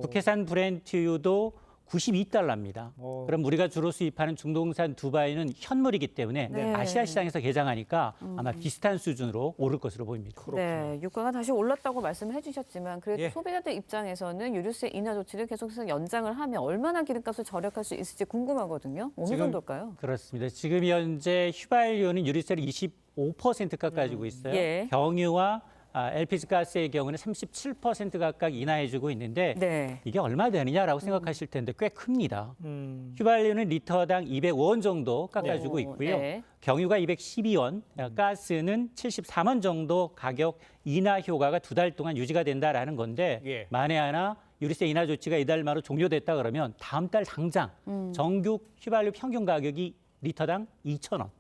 북해산 브렌트유도 $92입니다. 그럼 우리가 주로 수입하는 중동산 두바이는 현물이기 때문에 아시아 시장에서 개장하니까 아마 비슷한 수준으로 오를 것으로 보입니다. 네, 유가가 다시 올랐다고 말씀을 해주셨지만 그래도 소비자들 입장에서는 유류세 인하 조치를 계속해서 연장을 하면 얼마나 기름값을 절약할 수 있을지 궁금하거든요. 어느 정도일까요? 그렇습니다. 지금 현재 휘발유는 유류세를 25% 깎아주고 있어요. 경유와 LPG 가스의 경우는 37% 각각 인하해주고 있는데 이게 얼마 되느냐라고 생각하실 텐데 꽤 큽니다. 휘발유는 리터당 205원 정도 깎아주고 있고요. 경유가 212원, 가스는 74원 정도 가격 인하 효과가 2달 동안 유지가 된다라는 건데 만에 하나 유류세 인하 조치가 이달 말로 종료됐다 그러면 다음 달 당장 정규 휘발유 평균 가격이 리터당 2,000원,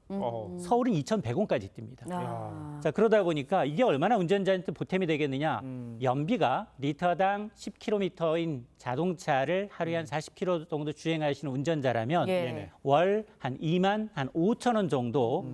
서울은 2,100원까지 뜹니다. 자, 그러다 보니까 이게 얼마나 운전자한테 보탬이 되겠느냐. 연비가 리터당 10km인 자동차를 하루에 한 40km 정도 주행하시는 운전자라면 월 한 25,000원 정도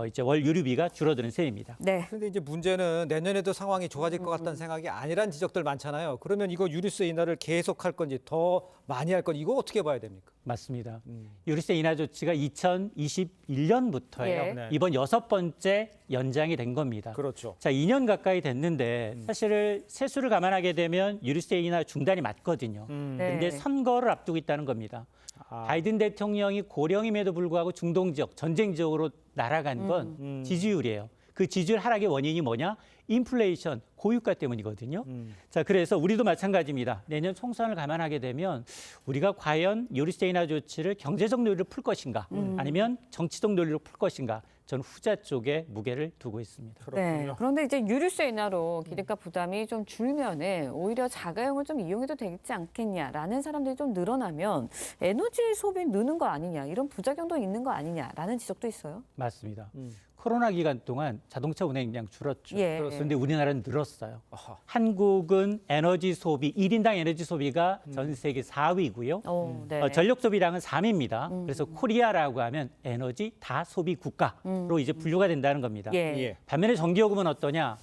이제 월 유류비가 줄어드는 셈입니다. 그런데 이제 문제는 내년에도 상황이 좋아질 것 같다는 생각이 아니란 지적들 많잖아요. 그러면 이거 유류세 인하를 계속할 건지 더 많이 할 건지 이거 어떻게 봐야 됩니까? 맞습니다. 유류세 인하 조치가 2021년부터예요. 이번 6번째 연장이 된 겁니다. 그렇죠. 자, 2년 가까이 됐는데 사실 세수를 감안하게 되면 유류세 인하 중단이 맞거든요. 그런데 선거를 앞두고 있다는 겁니다. 바이든 대통령이 고령임에도 불구하고 중동 지역, 전쟁 지역으로 날아간 건 지지율이에요. 그 지지율 하락의 원인이 뭐냐? 인플레이션, 고유가 때문이거든요. 자, 그래서 우리도 마찬가지입니다. 내년 총선을 감안하게 되면 우리가 과연 유류세 인하 조치를 경제적 논리로 풀 것인가, 아니면 정치적 논리로 풀 것인가, 저는 후자 쪽에 무게를 두고 있습니다. 네. 그런데 이제 유류세 인하로 기대가 부담이 좀 줄면은 오히려 자가용을 좀 이용해도 되지 않겠냐라는 사람들이 좀 늘어나면 에너지 소비 느는 거 아니냐, 이런 부작용도 있는 거 아니냐라는 지적도 있어요. 맞습니다. 코로나 기간 동안 자동차 운행량 줄었죠. 예. 그런데 우리나라는 늘었어요. 한국은 에너지 소비, 1인당 에너지 소비가 전 세계 4위고요. 네. 전력 소비량은 3위입니다. 그래서 코리아라고 하면 에너지 다소비 국가로 이제 분류가 된다는 겁니다. 예. 반면에 전기요금은 어떠냐?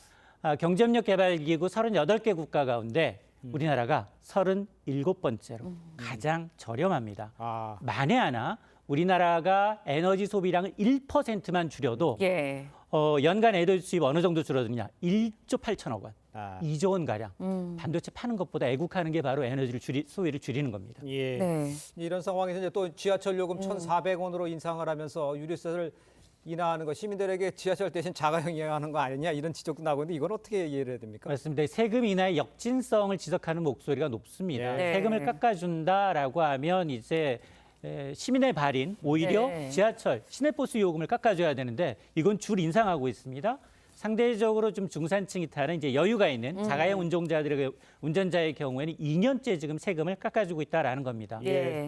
경제협력개발기구 38개 국가 가운데 우리나라가 37번째로 가장 저렴합니다. 만에 하나 우리나라가 에너지 소비량을 1%만 줄여도 연간 에너지 수입 어느 정도 줄어드느냐? 1조 8천억 원, 2조 원 가량. 반도체 파는 것보다 애국하는 게 바로 에너지를 소비를 줄이는 겁니다. 예. 네. 이런 상황에서 이제 또 지하철 요금 1,400원으로 인상을 하면서 유류세를 인하하는 거, 시민들에게 지하철 대신 자가용 이용하는 거 아니냐, 이런 지적도 나오고 있는데 이건 어떻게 이해를 해야 됩니까? 맞습니다. 세금 인하의 역진성을 지적하는 목소리가 높습니다. 네. 세금을 깎아준다라고 하면 이제 시민의 발인, 오히려 지하철, 시내버스 요금을 깎아줘야 되는데 이건 줄 인상하고 있습니다. 상대적으로 좀 중산층이 타는 이제 여유가 있는 자가용 운전자의 경우에는 2년째 지금 세금을 깎아주고 있다라는 겁니다.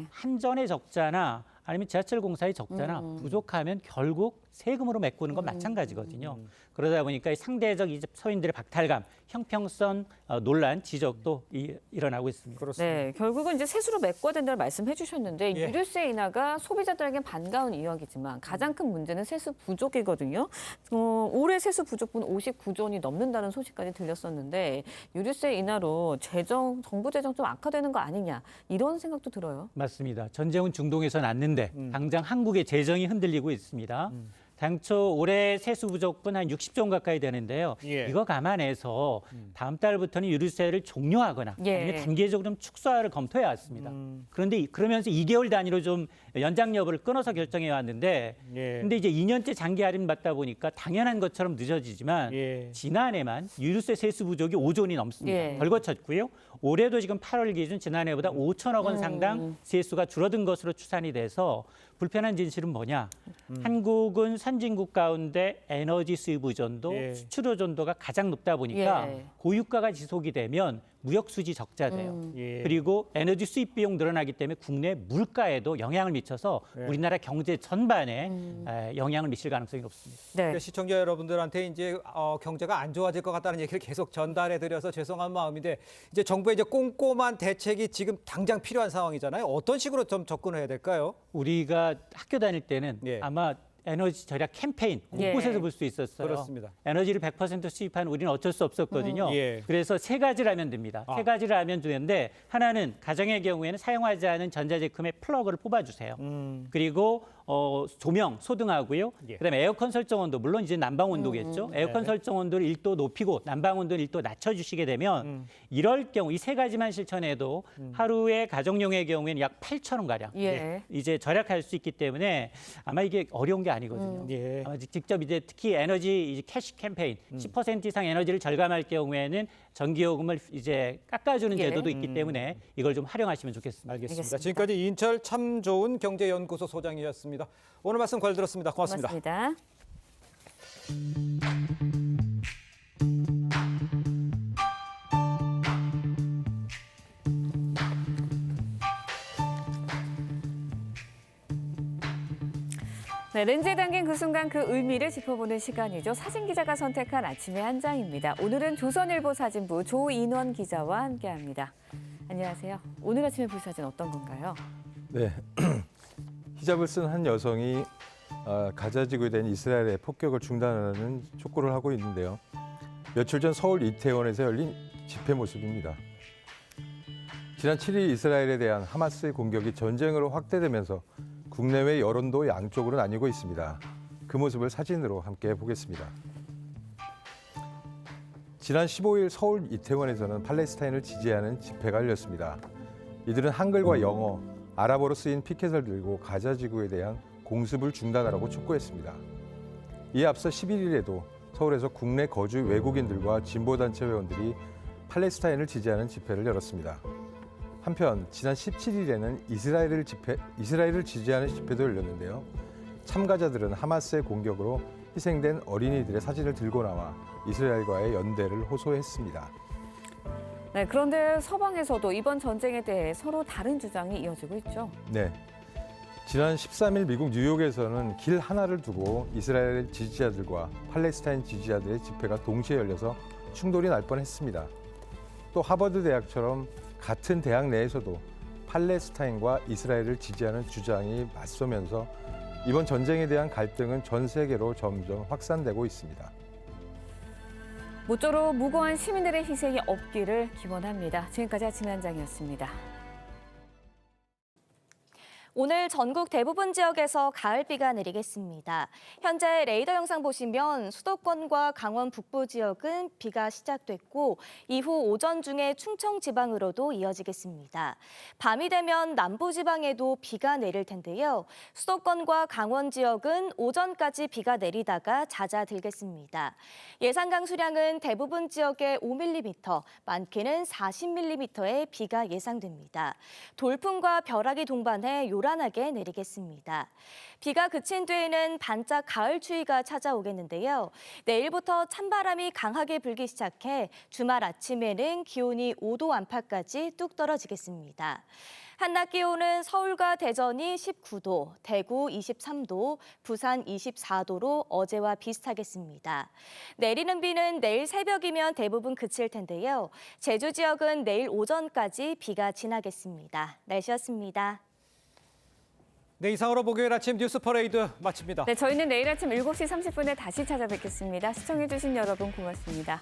한전의 적자나 아니면 지하철 공사의 적자나 부족하면 결국 세금으로 메꾸는 건 마찬가지거든요. 그러다 보니까 상대적 이제 서민들의 박탈감, 형평성 논란, 지적도 일어나고 있습니다. 그렇습니다. 네, 결국은 이제 세수로 메꿔야 된다는 말씀해 주셨는데 예. 유류세 인하가 소비자들에게 반가운 이야기지만 가장 큰 문제는 세수 부족이거든요. 올해 세수 부족분 59조 원이 넘는다는 소식까지 들렸었는데 유류세 인하로 정부 재정 좀 악화되는 거 아니냐, 이런 생각도 들어요. 맞습니다. 전쟁은 중동에서 났는데 당장 한국의 재정이 흔들리고 있습니다. 당초 올해 세수 부족분 한 60조 원 가까이 되는데요. 이거 감안해서 다음 달부터는 유류세를 종료하거나 아니면 단계적으로 좀 축소를 검토해 왔습니다. 그런데 그러면서 2개월 단위로 좀 연장 여부를 끊어서 결정해 왔는데 근데 이제 2년째 장기 할인 받다 보니까 당연한 것처럼 늦어지지만 지난해만 유류세 세수 부족이 5조 원이 넘습니다. 덜거쳤고요. 올해도 지금 8월 기준 지난해보다 5천억 원 상당 세수가 줄어든 것으로 추산이 돼서 불편한 진실은 뭐냐? 한국은 선진국 가운데 에너지 수입 의존도, 수출 의존도가 가장 높다 보니까 고유가가 지속이 되면 무역 수지 적자돼요. 그리고 에너지 수입 비용 늘어나기 때문에 국내 물가에도 영향을 미쳐서 우리나라 경제 전반에 영향을 미칠 가능성이 높습니다. 그러니까 시청자 여러분들한테 이제 경제가 안 좋아질 것 같다는 얘기를 계속 전달해 드려서 죄송한 마음인데 이제 정부의 이제 꼼꼼한 대책이 지금 당장 필요한 상황이잖아요. 어떤 식으로 좀 접근을 해야 될까요? 우리가 학교 다닐 때는 아마 에너지 절약 캠페인 곳곳에서 볼 수 있었어요. 그렇습니다. 에너지를 100% 수입한 우리는 어쩔 수 없었거든요. 그래서 세 가지를 하면 됩니다. 세 가지를 하면 되는데 하나는 가정의 경우에는 사용하지 않은 전자제품의 플러그를 뽑아주세요. 그리고 조명, 소등하고요. 그다음에 에어컨 설정 온도, 물론 이제 난방 온도겠죠. 에어컨 설정 온도를 1도 높이고 난방 온도를 1도 낮춰주시게 되면 이럴 경우 이 세 가지만 실천해도 하루에 가정용의 경우에는 약 8,000원 가량 이제 절약할 수 있기 때문에 아마 이게 어려운 게 아니거든요. 아마 직접 이제 특히 에너지 이제 캐시 캠페인 10% 이상 에너지를 절감할 경우에는 전기요금을 이제 깎아주는 제도도 있기 때문에 이걸 좀 활용하시면 좋겠습니다. 알겠습니다. 지금까지 인철 참 좋은 경제연구소 소장이었습니다. 오늘 말씀 잘 들었습니다. 고맙습니다. 고맙습니다. 네, 렌즈에 담긴 그 순간 그 의미를 짚어보는 시간이죠. 사진 기자가 선택한 아침의 한 장입니다. 오늘은 조선일보 사진부 조인원 기자와 함께합니다. 안녕하세요. 오늘 아침의 불사진 어떤 건가요? 네, 히잡을 쓴 한 여성이 가자 지구에 대한 이스라엘의 폭격을 중단하는 촉구를 하고 있는데요. 며칠 전 서울 이태원에서 열린 집회 모습입니다. 지난 7일 이스라엘에 대한 하마스의 공격이 전쟁으로 확대되면서 국내외 여론도 양쪽으로 나뉘고 있습니다. 그 모습을 사진으로 함께 보겠습니다. 지난 15일 서울 이태원에서는 팔레스타인을 지지하는 집회가 열렸습니다. 이들은 한글과 영어, 아랍어로 쓰인 피켓을 들고 가자 지구에 대한 공습을 중단하라고 촉구했습니다. 이에 앞서 11일에도 서울에서 국내 거주 외국인들과 진보단체 회원들이 팔레스타인을 지지하는 집회를 열었습니다. 한편 지난 17일에는 이스라엘을 지지하는 집회도 열렸는데요. 참가자들은 하마스의 공격으로 희생된 어린이들의 사진을 들고 나와 이스라엘과의 연대를 호소했습니다. 네, 그런데 서방에서도 이번 전쟁에 대해 서로 다른 주장이 이어지고 있죠. 네. 지난 13일 미국 뉴욕에서는 길 하나를 두고 이스라엘 지지자들과 팔레스타인 지지자들의 집회가 동시에 열려서 충돌이 날 뻔했습니다. 또 하버드 대학처럼 같은 대학 내에서도 팔레스타인과 이스라엘을 지지하는 주장이 맞서면서 이번 전쟁에 대한 갈등은 전 세계로 점점 확산되고 있습니다. 모쪼록 무고한 시민들의 희생이 없기를 기원합니다. 지금까지 아침 현장이었습니다. 오늘 전국 대부분 지역에서 가을비가 내리겠습니다. 현재 레이더 영상 보시면 수도권과 강원 북부 지역은 비가 시작됐고 이후 오전 중에 충청 지방으로도 이어지겠습니다. 밤이 되면 남부 지방에도 비가 내릴 텐데요. 수도권과 강원 지역은 오전까지 비가 내리다가 잦아들겠습니다. 예상 강수량은 대부분 지역에 5mm, 많게는 40mm의 비가 예상됩니다. 돌풍과 벼락이 동반해 요란하게 내리겠습니다. 비가 그친 뒤에는 반짝 가을 추위가 찾아오겠는데요. 내일부터 찬바람이 강하게 불기 시작해 주말 아침에는 기온이 5도 안팎까지 뚝 떨어지겠습니다. 한낮 기온은 서울과 대전이 19도, 대구 23도, 부산 24도로 어제와 비슷하겠습니다. 내리는 비는 내일 새벽이면 대부분 그칠 텐데요. 제주 지역은 내일 오전까지 비가 지나겠습니다. 날씨였습니다. 네, 이상으로 목요일 아침 뉴스 퍼레이드 마칩니다. 네, 저희는 내일 아침 7시 30분에 다시 찾아뵙겠습니다. 시청해주신 여러분 고맙습니다.